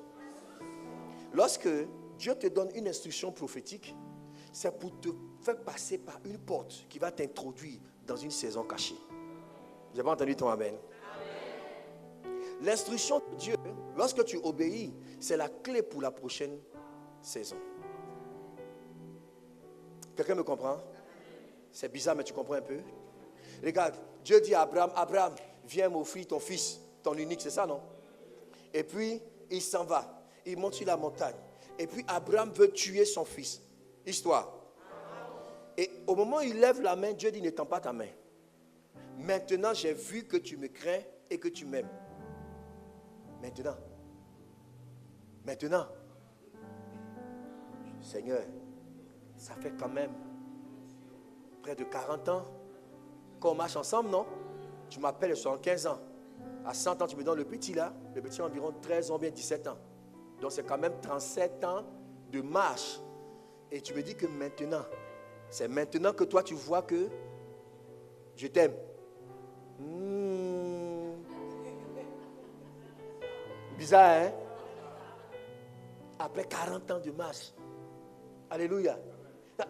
Lorsque Dieu te donne une instruction prophétique, c'est pour te faire passer par une porte qui va t'introduire dans une saison cachée. Vous n'avez pas entendu ton amen? L'instruction de Dieu, lorsque tu obéis, c'est la clé pour la prochaine saison. Quelqu'un me comprend? C'est bizarre, mais tu comprends un peu? Regarde, Dieu dit à Abraham, Abraham, viens m'offrir ton fils, ton unique, c'est ça, non? Et puis, il s'en va. Il monte sur la montagne. Et puis, Abraham veut tuer son fils. Histoire. Et au moment où il lève la main, Dieu dit, ne tends pas ta main. Maintenant, j'ai vu que tu me crains et que tu m'aimes. Maintenant, Seigneur, ça fait quand même près de 40 ans qu'on marche ensemble, non? Tu m'appelles, je suis en 15 ans. À 100 ans, tu me donnes le petit là. Le petit a environ 13 ans, bien 17 ans. Donc, c'est quand même 37 ans de marche. Et tu me dis que maintenant, c'est maintenant que toi, tu vois que je t'aime. Bizarre, hein? Après 40 ans de marche. Alléluia.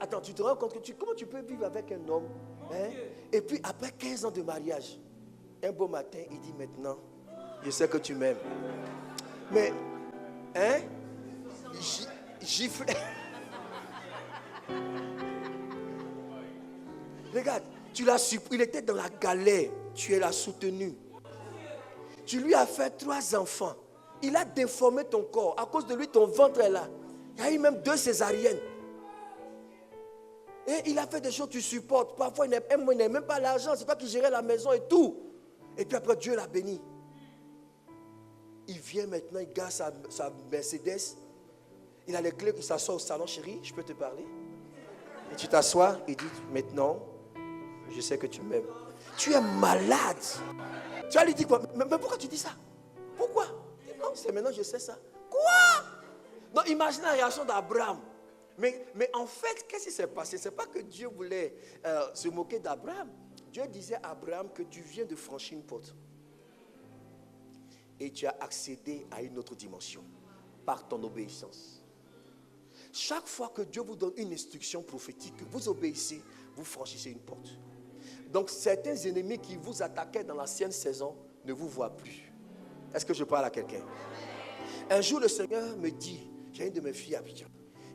Attends, tu te rends compte que comment tu peux vivre avec un homme, hein? Et puis après 15 ans de mariage, un beau matin, il dit maintenant, je sais que tu m'aimes. Mais, hein? Gifle. Regarde, tu l'as surpris, il était dans la galère, tu l'as soutenu. Tu lui as fait 3 enfants. Il a déformé ton corps. À cause de lui, ton ventre est là. Il y a eu même 2 césariennes. Et il a fait des choses que tu supportes. Parfois, il n'a même pas l'argent. C'est toi qui gérais la maison et tout. Et puis après, Dieu l'a béni. Il vient maintenant, il garde sa Mercedes. Il a les clés, il s'assoit au salon. Chérie, je peux te parler? Et tu t'assois, il dit, maintenant, je sais que tu m'aimes. Tu es malade. Tu vas lui dire quoi? Mais pourquoi tu dis ça? Pourquoi? Non, c'est maintenant je sais ça. Quoi? Donc imagine la réaction d'Abraham. Mais en fait, qu'est-ce qui s'est passé? Ce n'est pas que Dieu voulait se moquer d'Abraham. Dieu disait à Abraham que tu viens de franchir une porte. Et tu as accédé à une autre dimension par ton obéissance. Chaque fois que Dieu vous donne une instruction prophétique, que vous obéissez, vous franchissez une porte. Donc certains ennemis qui vous attaquaient dans l'ancienne saison ne vous voient plus. Est-ce que je parle à quelqu'un? Un jour, le Seigneur me dit, j'ai une de mes filles à Abidjan.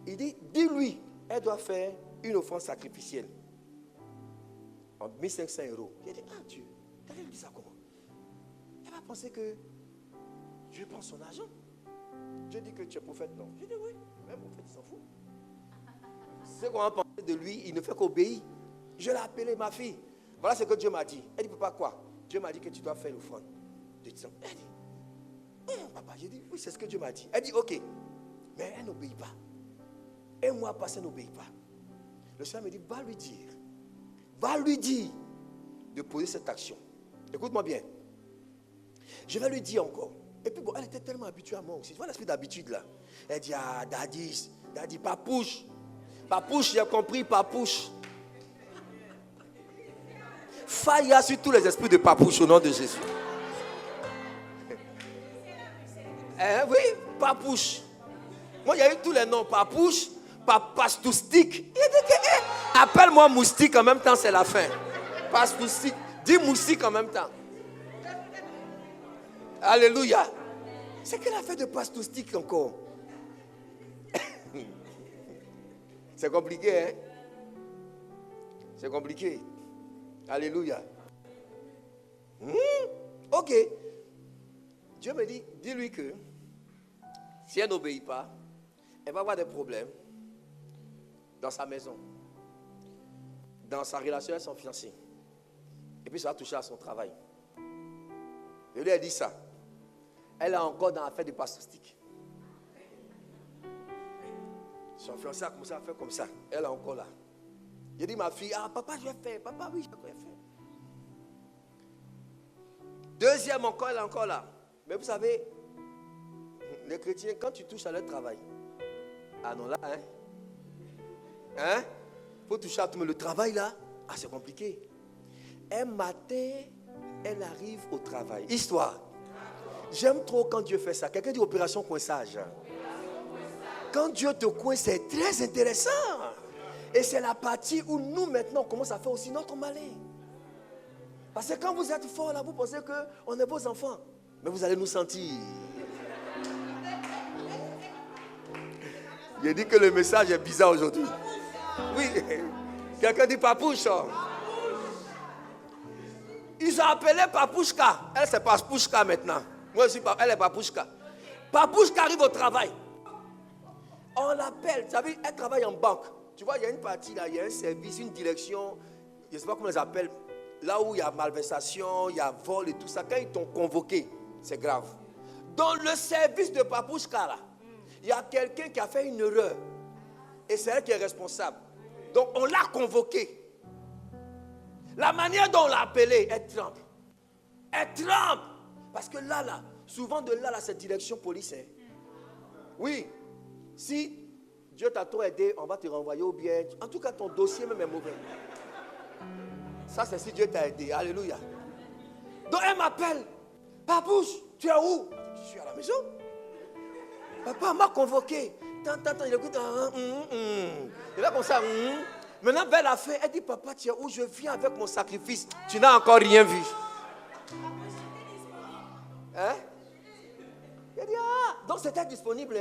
Il dit, dis-lui, elle doit faire une offrande sacrificielle. En 1500 €. J'ai dit, ah Dieu, elle me dit ça comment? Elle va penser que Dieu prend son argent. Dieu dit que tu es prophète, non? J'ai dit oui, même prophète, il s'en fout. Ce qu'on va penser de lui, il ne fait qu'obéir. Je l'ai appelé ma fille. Voilà ce que Dieu m'a dit. Elle dit, papa, quoi? Dieu m'a dit que tu dois faire l'offrande. Elle dit, papa, j'ai dit, oui, c'est ce que Dieu m'a dit. Elle dit, ok. Mais elle n'obéit pas. Un mois passé, elle n'obéit pas. Le Seigneur me dit, va lui dire de poser cette action. Écoute-moi bien. Je vais lui dire encore. Et puis bon, elle était tellement habituée à moi aussi. Tu vois l'esprit d'habitude là. Elle dit, ah, daddy, papouche. Papouche, j'ai compris, papouche. Faille sur tous les esprits de papouche au nom de Jésus. Oui, papouche. Moi, il y a eu tous les noms. Papouche, papastoustique. Il a dit que, appelle-moi moustique en même temps, c'est la fin. Pastoustique. Dis moustique en même temps. Alléluia. C'est qu'elle a fait de pastoustique encore. C'est compliqué, hein? C'est compliqué. Alléluia. Ok. Dieu me dit, dis-lui que si elle n'obéit pas, elle va avoir des problèmes dans sa maison, dans sa relation avec son fiancé. Et puis ça va toucher à son travail. Je lui ai dit ça. Elle est encore dans l'affaire de pastistique. Son fiancé a commencé à faire comme ça. Elle est encore là. J'ai dit, ma fille, papa, je vais faire. Papa, oui, je vais faire. Deuxième encore, elle est encore là. Mais vous savez, les chrétiens, quand tu touches à leur travail, non là, il faut toucher à tout, mais le travail là, c'est compliqué. Un matin, elle arrive au travail. Histoire. J'aime trop quand Dieu fait ça. Quelqu'un dit opération coinçage. Quand Dieu te coince, c'est très intéressant. Et c'est la partie où nous maintenant, on commence à faire aussi notre malin. Parce que quand vous êtes fort là, vous pensez qu'on est vos enfants. Mais vous allez nous sentir. J'ai dit que le message est bizarre aujourd'hui. Oui. Quelqu'un dit papouche. Ils ont appelé Papouchka. Elle, c'est Papouchka maintenant. Moi aussi, elle est Papouchka. Papouchka arrive au travail. On l'appelle. Ça veut dire, elle travaille en banque. Tu vois, il y a une partie là, il y a un service, une direction. Je ne sais pas comment ils appellent. Là où il y a malversation, il y a vol et tout ça. Quand ils t'ont convoqué, c'est grave. Dans le service de Papouchka là, il y a quelqu'un qui a fait une erreur. Et c'est elle qui est responsable. Donc on l'a convoqué. La manière dont on l'a appelée, elle tremble. Elle tremble. Parce que là, souvent de là, c'est direction police. Oui. Si Dieu t'a trop aidé, on va te renvoyer au bien. En tout cas, ton dossier même est mauvais. Ça, c'est si Dieu t'a aidé. Alléluia. Donc elle m'appelle. Papouche, tu es où? Je suis à la maison. Papa m'a convoqué. Il écoute. Il va comme ça. Maintenant, vers la fin, elle dit, papa, tu es où? Je viens avec mon sacrifice. Tu n'as encore rien vu. Il dit, donc c'était disponible.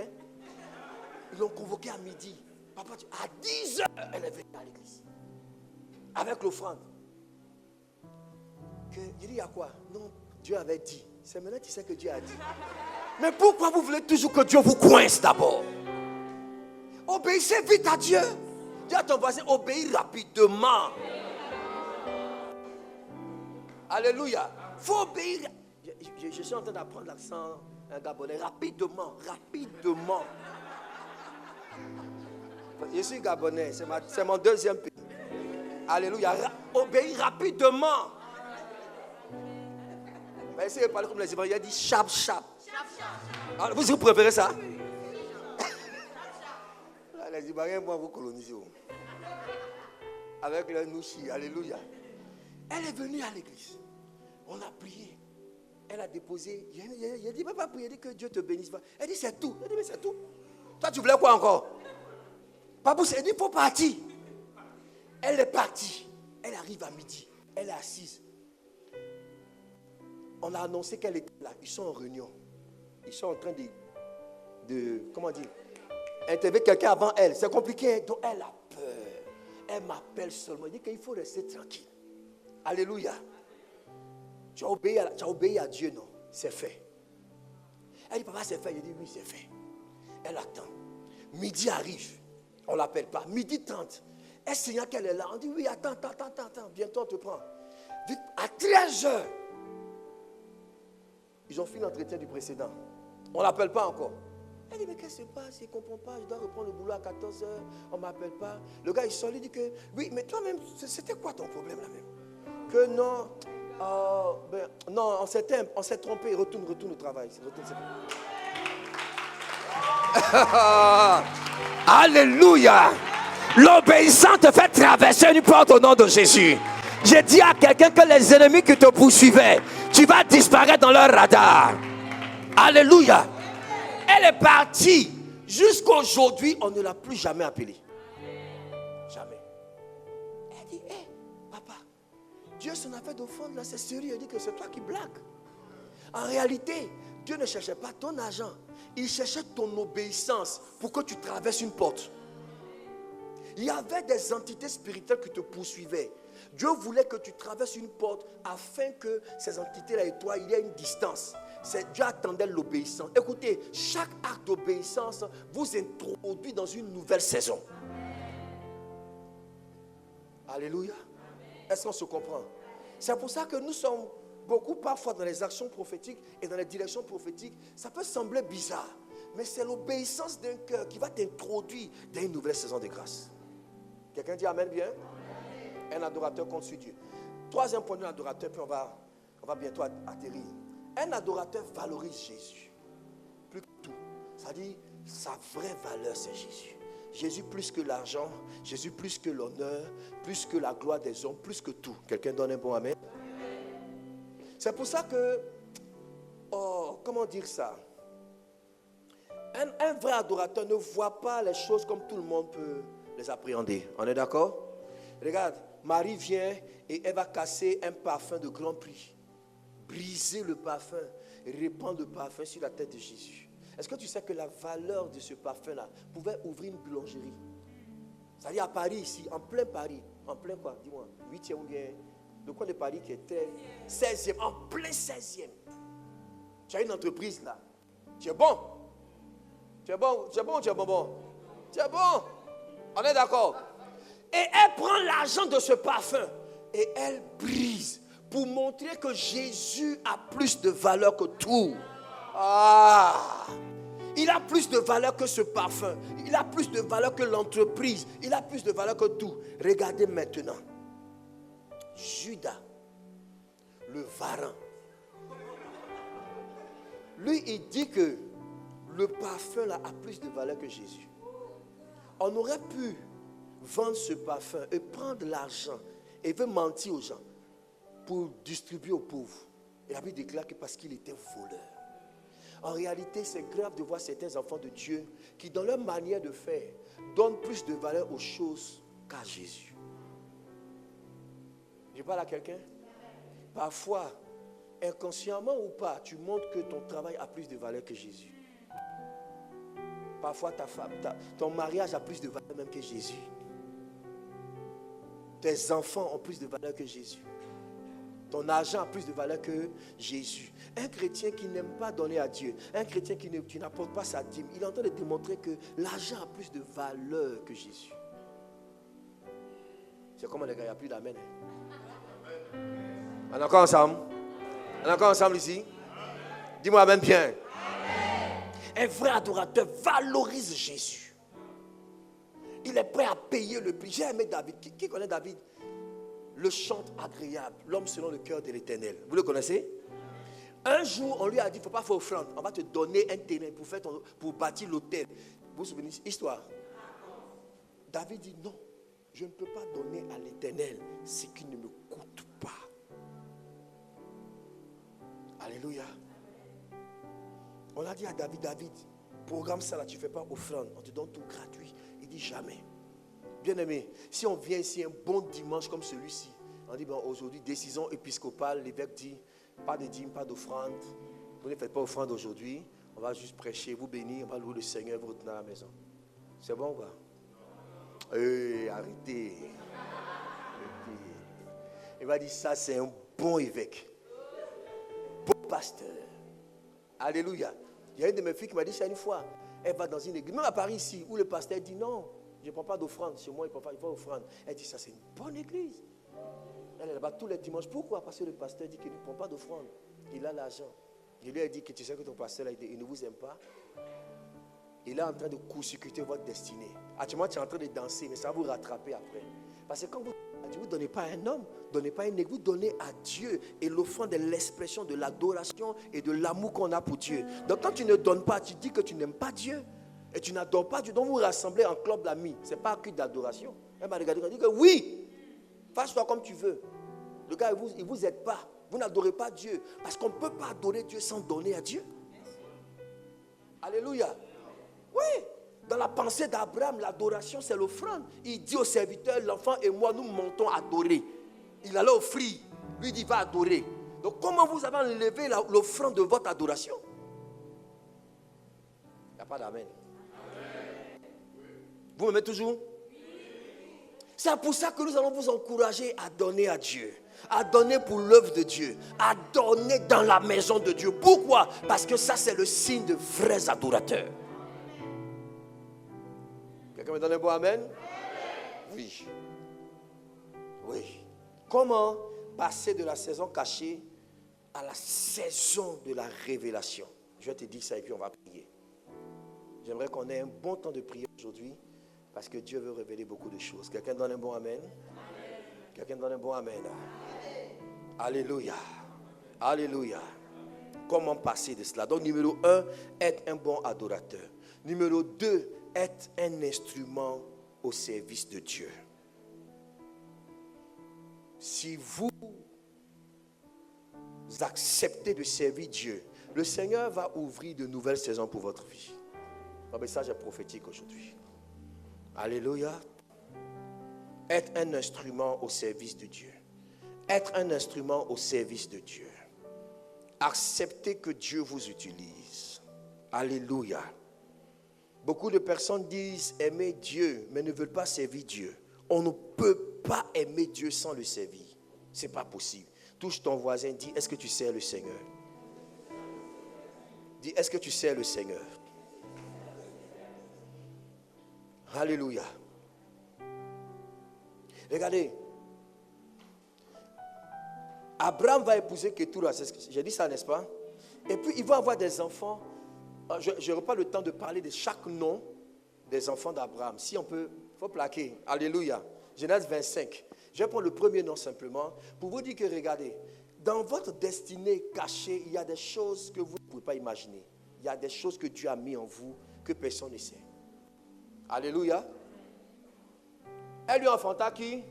Ils l'ont convoqué à midi. Papa, à 10 heures, elle est venue à l'église. Avec l'offrande. Il dit, il y a quoi? Non, Dieu avait dit. C'est maintenant que tu sais que Dieu a dit. Mais pourquoi vous voulez toujours que Dieu vous coince d'abord? Obéissez vite à Dieu. Dis à ton voisin, obéis rapidement. Alléluia. Il faut obéir. Je suis en train d'apprendre l'accent gabonais. Rapidement. Je suis gabonais. C'est mon deuxième pays. Alléluia. Obéis rapidement. Mais essayez de parler comme les Ivoiriens. Il a dit chap. Alors, vous préférez ça? Les Ivoiriens vont vous coloniser. Avec le nouchi. Alléluia. Elle est venue à l'église. On a prié. Elle a déposé. Il a dit, papa, prier, dit que Dieu te bénisse. Elle dit, c'est tout. Elle dit, mais c'est tout. Toi, tu voulais quoi encore? Papa, elle dit, il faut partir. Elle est partie. Elle arrive à midi. Elle est assise. On a annoncé qu'elle était là. Ils sont en réunion. Ils sont en train de comment dire, interviewer quelqu'un avant elle. C'est compliqué. Donc elle a peur. Elle m'appelle seulement. Elle dit qu'il faut rester tranquille. Alléluia. Tu as obéi à Dieu, non? C'est fait. Elle dit, papa, c'est fait. Il dit, oui, c'est fait. Elle attend. Midi arrive. On ne l'appelle pas. Midi 30. Elle signale qu'elle est là. On dit, oui, attends. Bientôt, on te prend. À 13 heures. Ils ont fini l'entretien du précédent. On ne l'appelle pas encore. Elle dit, mais qu'est-ce qui se passe? Il ne comprend pas. Je dois reprendre le boulot à 14 heures. On ne m'appelle pas. Le gars, il sort. Il dit que, oui, mais toi-même, c'était quoi ton problème là-même? Que non. Non, on s'est trompé. Retourne au travail. Alléluia. L'obéissance te fait traverser une porte au nom de Jésus. J'ai dit à quelqu'un que les ennemis qui te poursuivaient, tu vas disparaître dans leur radar. Alléluia. Elle est partie. Jusqu'aujourd'hui, on ne l'a plus jamais appelée. Jamais. Elle dit, hé, papa, Dieu s'en a fait d'offrande là, c'est sérieux. Il dit que c'est toi qui blagues. En réalité, Dieu ne cherchait pas ton argent. Il cherchait ton obéissance pour que tu traverses une porte. Il y avait des entités spirituelles qui te poursuivaient. Dieu voulait que tu traverses une porte afin que ces entités-là et toi, il y ait une distance. Dieu attendait l'obéissance. Écoutez, chaque acte d'obéissance vous introduit dans une nouvelle saison. Alléluia. Est-ce qu'on se comprend? C'est pour ça que nous sommes beaucoup parfois dans les actions prophétiques et dans les directions prophétiques. Ça peut sembler bizarre, mais c'est l'obéissance d'un cœur qui va t'introduire dans une nouvelle saison de grâce. Quelqu'un dit amen bien? Un adorateur compte sur Dieu. Troisième point d'un adorateur, puis on va bientôt atterrir. Un adorateur valorise Jésus. Plus que tout. C'est-à-dire, sa vraie valeur, c'est Jésus. Jésus plus que l'argent, Jésus plus que l'honneur, plus que la gloire des hommes, plus que tout. Quelqu'un donne un bon amen? C'est pour ça que, comment dire ça? Un vrai adorateur ne voit pas les choses comme tout le monde peut les appréhender. On est d'accord? Regarde, Marie vient et elle va casser un parfum de grand prix. Briser le parfum et répandre le parfum sur la tête de Jésus. Est-ce que tu sais que la valeur de ce parfum-là pouvait ouvrir une boulangerie? C'est-à-dire à Paris ici, en plein Paris. En plein quoi? Dis-moi, 8e ou bien le coin de Paris qui était 16e, en plein 16e. Tu as une entreprise là. Tu es bon. Tu es bon, tu es bon, tu es bon. Tu es bon. On est d'accord? Et elle prend l'argent de ce parfum et elle brise pour montrer que Jésus a plus de valeur que tout. Il a plus de valeur que ce parfum. Il a plus de valeur que l'entreprise. Il a plus de valeur que tout. Regardez maintenant. Judas, le varan. Lui, il dit que le parfum là a plus de valeur que Jésus. On aurait pu vendre ce parfum et prendre l'argent et veut mentir aux gens pour distribuer aux pauvres. Et la Bible déclare que parce qu'il était voleur. En réalité, c'est grave de voir certains enfants de Dieu qui, dans leur manière de faire, donnent plus de valeur aux choses qu'à Jésus. Je parle à quelqu'un? Parfois, inconsciemment ou pas, tu montres que ton travail a plus de valeur que Jésus. Parfois, ta femme, ton mariage a plus de valeur même que Jésus. Tes enfants ont plus de valeur que Jésus. Ton argent a plus de valeur que Jésus. Un chrétien qui n'aime pas donner à Dieu, un chrétien qui n'apporte pas sa dîme, il est en train de démontrer que l'argent a plus de valeur que Jésus. C'est comment les gars, il n'y a plus d'amen. On est encore ensemble? On est encore ensemble ici? Dis-moi amen bien. Un vrai adorateur valorise Jésus. Il est prêt à payer le prix. J'ai aimé David. Qui connaît David? Le chante agréable, l'homme selon le cœur de l'Éternel. Vous le connaissez? Un jour, on lui a dit, il ne faut pas faire offrande. On va te donner un terrain pour bâtir l'autel. Vous vous souvenez de cette histoire? David dit, non, je ne peux pas donner à l'Éternel ce qui ne me coûte pas. Alléluia. On a dit à David, programme ça là, tu ne fais pas offrande. On te donne tout gratuit. Il dit jamais. Bien-aimé, si on vient ici un bon dimanche comme celui-ci, on dit, bon, aujourd'hui, décision épiscopale, l'évêque dit, pas de dîme, pas d'offrande. Vous ne faites pas offrande aujourd'hui. On va juste prêcher, vous bénir, on va louer le Seigneur, vous retourner à la maison. C'est bon ou pas? Arrêtez. Il va dire, ça c'est un bon évêque. Bon pasteur. Alléluia. Il y a une de mes filles qui m'a dit ça une fois. Elle va dans une église, même à Paris ici, où le pasteur dit non, je ne prends pas d'offrande. Chez moi, il ne prend pas d'offrande. Elle dit, ça c'est une bonne église. Elle est là-bas tous les dimanches. Pourquoi? Parce que le pasteur dit qu'il ne prend pas d'offrande. Il a l'argent. Je lui ai dit que tu sais que ton pasteur, là, il ne vous aime pas. Il est en train de court-circuiter votre destinée. Actuellement, tu es en train de danser, mais ça va vous rattraper après. Parce que quand vous ne donnez pas à un homme, donnez pas à une église, vous donnez à Dieu. Et l'offrande est l'expression de l'adoration et de l'amour qu'on a pour Dieu. Donc quand tu ne donnes pas, tu dis que tu n'aimes pas Dieu. Et tu n'adores pas Dieu. Donc vous vous rassemblez en club d'amis. Ce n'est pas un culte d'adoration. Elle m'a regardé et dit que oui, fâche-toi comme tu veux. Le gars, il ne vous aide pas. Vous n'adorez pas Dieu. Parce qu'on ne peut pas adorer Dieu sans donner à Dieu. Alléluia. Oui. Dans la pensée d'Abraham, l'adoration, c'est l'offrande. Il dit au serviteur, l'enfant et moi, nous montons adorer. Il allait offrir. Lui dit, va adorer. Donc, comment vous avez enlevé l'offrande de votre adoration? Il n'y a pas d'amen. Vous m'aimez toujours? C'est pour ça que nous allons vous encourager à donner à Dieu. à donner pour l'œuvre de Dieu, à donner dans la maison de Dieu. Pourquoi? Parce que ça, c'est le signe de vrais adorateurs. Quelqu'un me donne un bon amen? Oui. Oui. Comment passer de la saison cachée à la saison de la révélation? Je vais te dire ça et puis on va prier. J'aimerais qu'on ait un bon temps de prière aujourd'hui parce que Dieu veut révéler beaucoup de choses. Quelqu'un donne un bon amen? Quelqu'un donne un bon amen? Alléluia. Alléluia. Comment passer de cela? Donc numéro 1, être un bon adorateur. Numéro 2, être un instrument au service de Dieu. Si vous acceptez de servir Dieu, le Seigneur va ouvrir de nouvelles saisons pour votre vie. Le message est prophétique aujourd'hui. Alléluia. Être un instrument au service de Dieu. Être un instrument au service de Dieu. Acceptez que Dieu vous utilise. Alléluia. Beaucoup de personnes disent aimer Dieu, mais ne veulent pas servir Dieu. On ne peut pas aimer Dieu sans le servir. Ce n'est pas possible. Touche ton voisin, dis, est-ce que tu sers le Seigneur? Dis, est-ce que tu sers le Seigneur? Alléluia. Regardez. Abraham va épouser Ketura. J'ai dit ça, n'est-ce pas? Et puis, il va avoir des enfants. Je n'aurai pas le temps de parler de chaque nom des enfants d'Abraham. Si on peut, il faut plaquer. Alléluia. Genèse 25. Je vais prendre le premier nom simplement pour vous dire que, regardez, dans votre destinée cachée, il y a des choses que vous ne pouvez pas imaginer. Il y a des choses que Dieu a mis en vous que personne ne sait. Alléluia. Elle lui enfanta qui?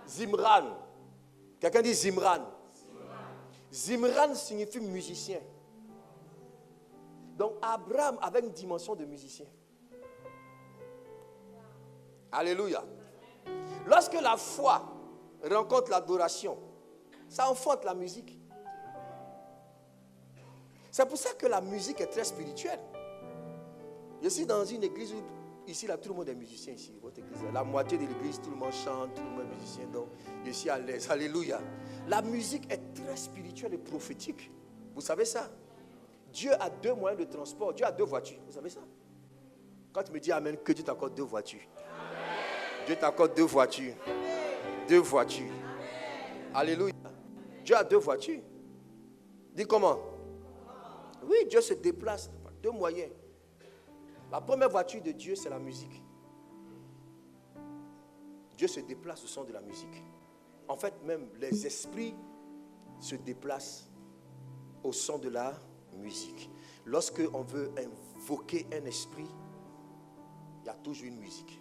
Zimran. Quelqu'un dit Zimran. Zimran signifie musicien. Donc Abraham avait une dimension de musicien. Alléluia. Lorsque la foi rencontre l'adoration, ça enfante la musique. C'est pour ça que la musique est très spirituelle. Je suis dans une église où, ici, là, tout le monde est musicien ici. Votre église, la moitié de l'église, tout le monde chante, tout le monde est musicien. Donc, je suis à l'aise. Alléluia. La musique est très spirituelle et prophétique. Vous savez ça? Dieu a 2 moyens de transport. Dieu a 2 voitures. Vous savez ça? Quand tu me dis amen, que Dieu t'accorde 2 voitures. Amen. Dieu t'accorde 2 voitures. Amen. 2 voitures. Amen. Alléluia. Dieu a 2 voitures. Dis comment? Oui, Dieu se déplace par 2 moyens. La première voiture de Dieu, c'est la musique. Dieu se déplace au son de la musique. En fait, même les esprits se déplacent au son de la musique. Lorsque on veut invoquer un esprit, il y a toujours une musique.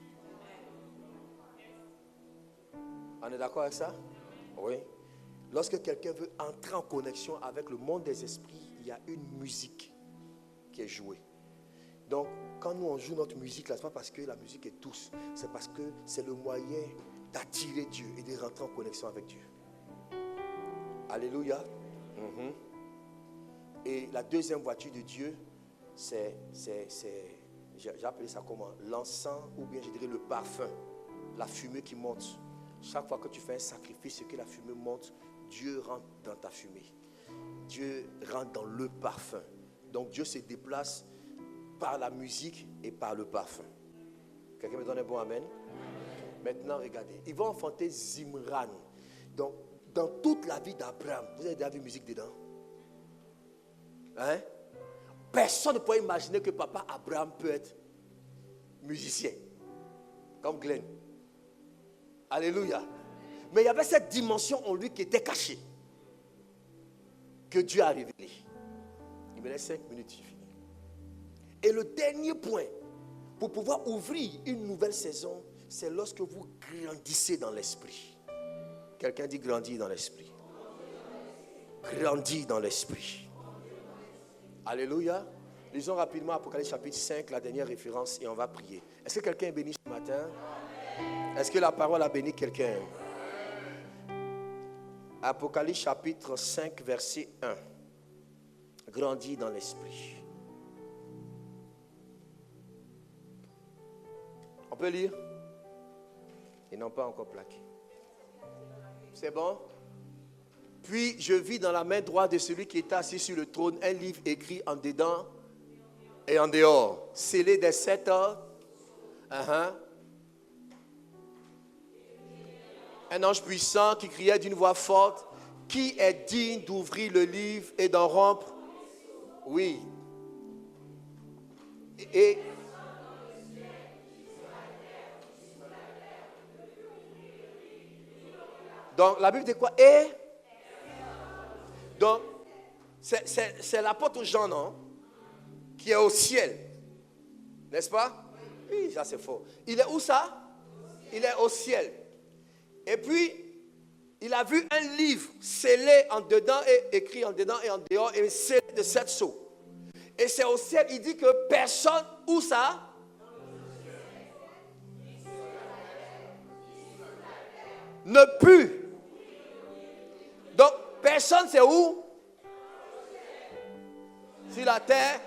On est d'accord avec ça? Oui. Lorsque quelqu'un veut entrer en connexion avec le monde des esprits, il y a une musique qui est jouée. Donc, quand nous on joue notre musique, là, ce n'est pas parce que la musique est douce, c'est parce que c'est le moyen d'attirer Dieu et de rentrer en connexion avec Dieu. Alléluia. Et la deuxième voiture de Dieu, j'ai appelé ça comment? L'encens, ou bien je dirais le parfum, la fumée qui monte. Chaque fois que tu fais un sacrifice et que la fumée monte, Dieu rentre dans ta fumée. Dieu rentre dans le parfum. Donc Dieu se déplace par la musique et par le parfum. Quelqu'un me donne un bon amen? Maintenant, regardez. Il va enfanter Zimran. Donc, dans toute la vie d'Abraham, vous avez déjà vu musique dedans? Hein? Personne ne peut imaginer que papa Abraham peut être musicien. Comme Glenn. Alléluia. Mais il y avait cette dimension en lui qui était cachée. Que Dieu a révélée. Il me laisse 5 minutes, j'ai fini. Et le dernier point, pour pouvoir ouvrir une nouvelle saison, c'est lorsque vous grandissez dans l'esprit. Quelqu'un dit grandir dans l'esprit. Grandir dans l'esprit. Alléluia. Lisons rapidement Apocalypse chapitre 5, la dernière référence, et on va prier. Est-ce que quelqu'un est béni ce matin? Est-ce que la parole a béni quelqu'un? Apocalypse chapitre 5, verset 1. Grandir dans l'esprit. On peut lire? Ils n'ont pas encore plaqué. C'est bon? Puis je vis dans la main droite de celui qui était assis sur le trône un livre écrit en dedans et en dehors, scellé des 7 heures. Un ange puissant qui criait d'une voix forte, qui est digne d'ouvrir le livre et d'en rompre? Oui. Et donc la Bible dit quoi? Et donc c'est l'apôtre Jean, non? Qui est au ciel. N'est-ce pas? Oui, ça c'est faux. Il est où ça? Il est au ciel. Et puis, il a vu un livre scellé en dedans et écrit en dedans et en dehors et scellé de 7 sceaux. Et c'est au ciel, il dit que personne, où ça? Ne put. Donc, personne, c'est où? Sur la terre.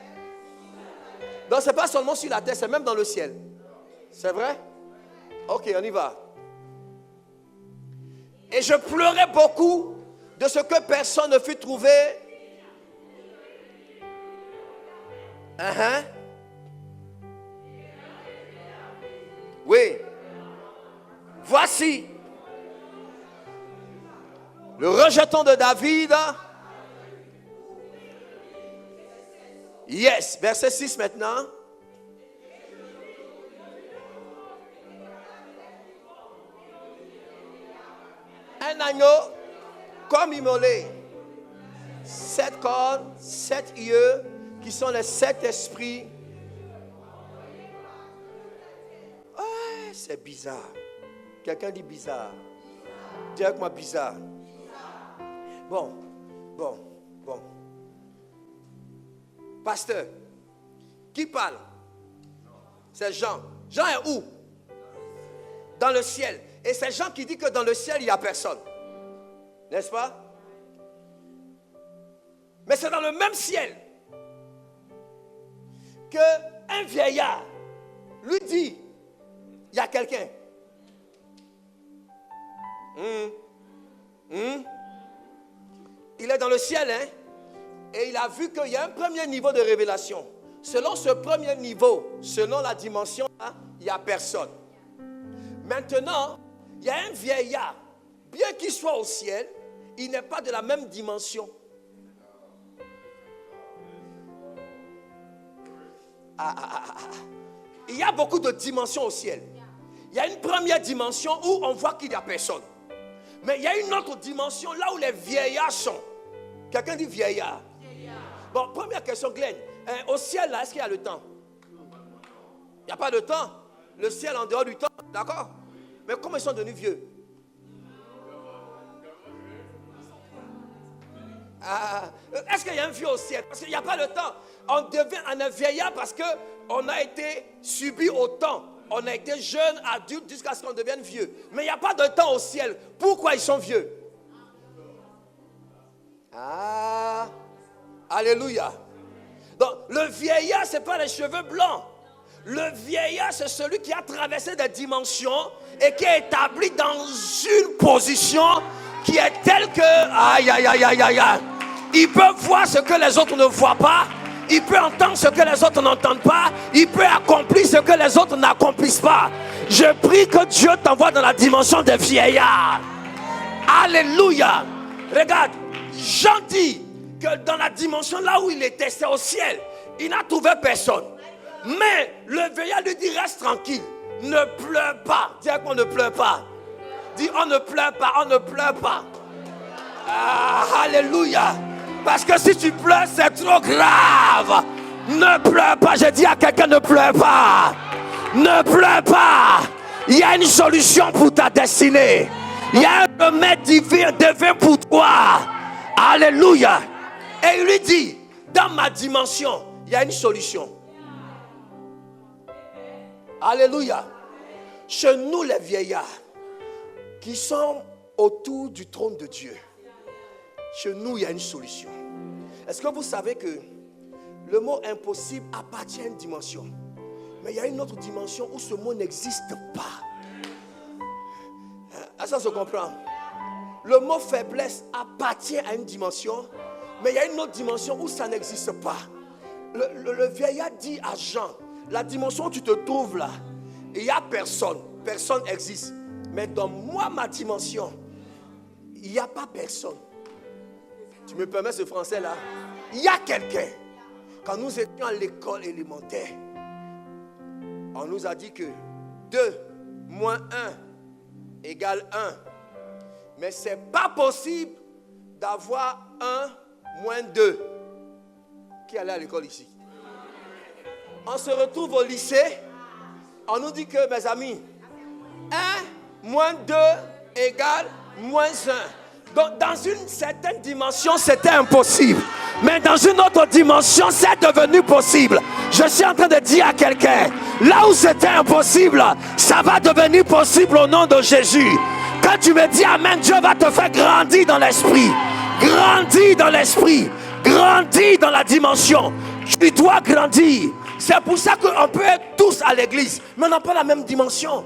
Donc, ce n'est pas seulement sur la terre, c'est même dans le ciel. C'est vrai? Ok, on y va. Et je pleurais beaucoup de ce que personne ne fut trouvé. Oui. Voici le rejeton de David. Yes. Verset 6 maintenant. Un agneau comme immolé. 7 cornes, 7 yeux, qui sont les 7 esprits. Ouais, c'est bizarre. Quelqu'un dit bizarre. Dis avec moi bizarre. Bon. Pasteur, qui parle? C'est Jean. Jean est où? Dans le ciel. Et c'est Jean qui dit que dans le ciel, il n'y a personne. N'est-ce pas? Mais c'est dans le même ciel qu'un vieillard lui dit, il y a quelqu'un. Il est dans le ciel, hein? Et il a vu qu'il y a un premier niveau de révélation. Selon ce premier niveau, selon la dimension, hein, il n'y a personne. Maintenant, il y a un vieillard. Bien qu'il soit au ciel, il n'est pas de la même dimension. Il y a beaucoup de dimensions au ciel. Il y a une première dimension où on voit qu'il n'y a personne. Mais il y a une autre dimension là où les vieillards sont. Quelqu'un dit vieillard. Bon, première question, Glenn. Au ciel, là, est-ce qu'il y a le temps? Il n'y a pas de temps. Le ciel en dehors du temps, d'accord? Mais comment ils sont devenus vieux? Est-ce qu'il y a un vieux au ciel? Parce qu'il n'y a pas de temps. On devient un vieillard parce qu'on a été subi au temps. On a été jeune, adulte, jusqu'à ce qu'on devienne vieux. Mais il n'y a pas de temps au ciel. Pourquoi ils sont vieux? Alléluia. Donc, le vieillard, ce n'est pas les cheveux blancs. Le vieillard, c'est celui qui a traversé des dimensions et qui est établi dans une position qui est telle que, il peut voir ce que les autres ne voient pas. Il peut entendre ce que les autres n'entendent pas. Il peut accomplir ce que les autres n'accomplissent pas. Je prie que Dieu t'envoie dans la dimension des vieillards. Alléluia. Regarde, Jean dit que dans la dimension là où il était, c'est au ciel. Il n'a trouvé personne. Mais le vieillard lui dit, reste tranquille. Ne pleure pas. Dis qu'on ne pleure pas. Dis, on ne pleure pas, on ne pleure pas. Alléluia. Parce que si tu pleures, c'est trop grave. Ne pleure pas. Je dis à quelqu'un, ne pleure pas. Ne pleure pas. Il y a une solution pour ta destinée. Il y a un remède divin pour toi. Alléluia. Et il lui dit, dans ma dimension, il y a une solution. Alléluia. Chez nous les vieillards qui sont autour du trône de Dieu, chez nous il y a une solution. Est-ce que vous savez que le mot impossible appartient à une dimension, mais il y a une autre dimension où ce mot n'existe pas. Ça se comprend. Le mot faiblesse appartient à une dimension, mais il y a une autre dimension où ça n'existe pas. Le vieillard dit à Jean, la dimension où tu te trouves là, il n'y a personne. Personne existe. Mais dans moi, ma dimension, il n'y a pas personne. Tu me permets ce français là? Il y a quelqu'un. Quand nous étions à l'école élémentaire, on nous a dit que 2 moins 1 égale 1. Mais ce n'est pas possible d'avoir 1 moins 2. Qui allait à l'école ici? On se retrouve au lycée. On nous dit que, mes amis, 1 moins 2 égale moins 1. Donc, dans une certaine dimension, c'était impossible. Mais dans une autre dimension, c'est devenu possible. Je suis en train de dire à quelqu'un, là où c'était impossible, ça va devenir possible au nom de Jésus. Quand tu me dis Amen, Dieu va te faire grandir dans l'esprit. Grandir dans l'esprit. Grandir dans la dimension. Tu dois grandir. C'est pour ça qu'on peut être tous à l'église, mais on n'a pas la même dimension.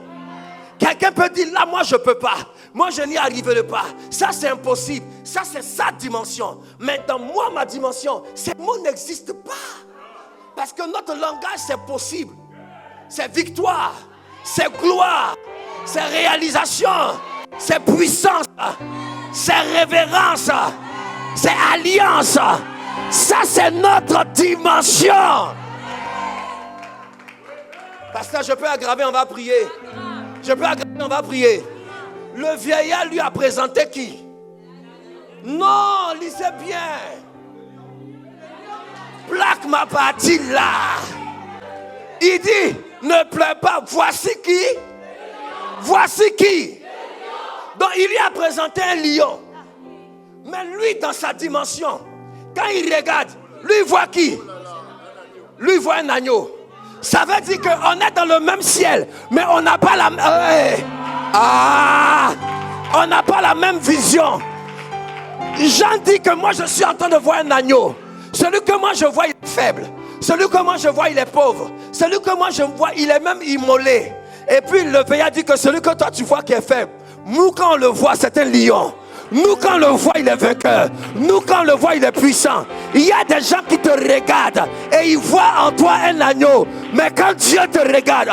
Quelqu'un peut dire, là, moi, je ne peux pas. Moi, je n'y arriverai pas. Ça, c'est impossible. Ça, c'est sa dimension. Mais dans moi, ma dimension, ces mots n'existent pas. Parce que notre langage, c'est possible. C'est victoire. C'est gloire. C'est réalisation. C'est puissance. C'est révérence. C'est alliance. Ça, c'est notre dimension. Pasteur, je peux aggraver, on va prier. Je peux aggraver, on va prier. Le vieillard lui a présenté qui? Non, lisez bien. Plaque ma partie là. Il dit, ne pleure pas. Voici qui? Voici qui? Donc il lui a présenté un lion. Mais lui, dans sa dimension, quand il regarde, lui voit qui? Lui voit un agneau. Ça veut dire qu'on est dans le même ciel, mais on n'a pas la on n'a pas la même vision. Jean dit que moi je suis en train de voir un agneau. Celui que moi je vois il est faible. Celui que moi je vois il est pauvre. Celui que moi je vois il est même immolé. Et puis le vieillard dit que celui que toi tu vois qui est faible, nous quand on le voit c'est un lion. Nous quand on le voit il est vainqueur. Nous quand on le voit il est puissant. Il y a des gens qui te regardent et ils voient en toi un agneau. Mais quand Dieu te regarde,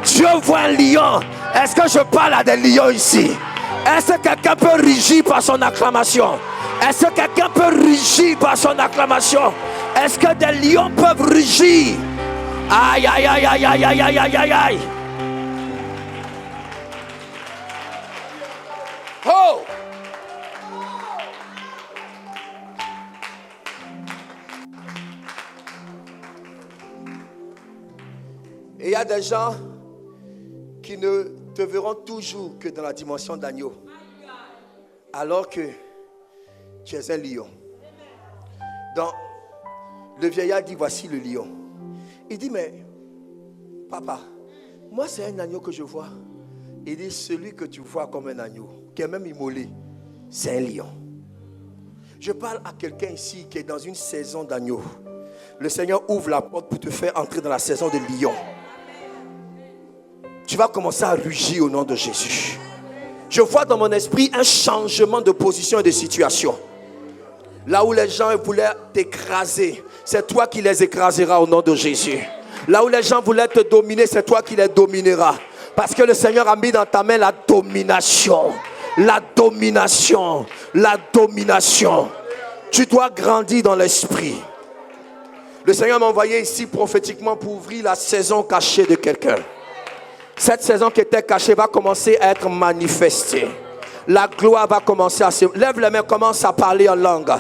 Dieu voit un lion. Est-ce que je parle à des lions ici? Est-ce que quelqu'un peut rugir par son acclamation? Est-ce que quelqu'un peut rugir par son acclamation? Est-ce que des lions peuvent rugir? Aïe, aïe, aïe, aïe, aïe, aïe, aïe, aïe, aïe, aïe. Oh! Et il y a des gens qui ne te verront toujours que dans la dimension d'agneau, alors que tu es un lion. Donc, le vieillard dit, voici le lion. Il dit, mais papa, moi c'est un agneau que je vois. Il dit, celui que tu vois comme un agneau, qui est même immolé, c'est un lion. Je parle à quelqu'un ici qui est dans une saison d'agneau. Le Seigneur ouvre la porte pour te faire entrer dans la saison de lion. Tu vas commencer à rugir au nom de Jésus. Je vois dans mon esprit un changement de position et de situation. Là où les gens voulaient t'écraser, c'est toi qui les écraseras au nom de Jésus. Là où les gens voulaient te dominer, c'est toi qui les domineras. Parce que le Seigneur a mis dans ta main la domination. La domination. La domination. Tu dois grandir dans l'esprit. Le Seigneur m'a envoyé ici prophétiquement pour ouvrir la saison cachée de quelqu'un. Cette saison qui était cachée va commencer à être manifestée. La gloire va commencer à se... Lève les mains, commence à parler en langue.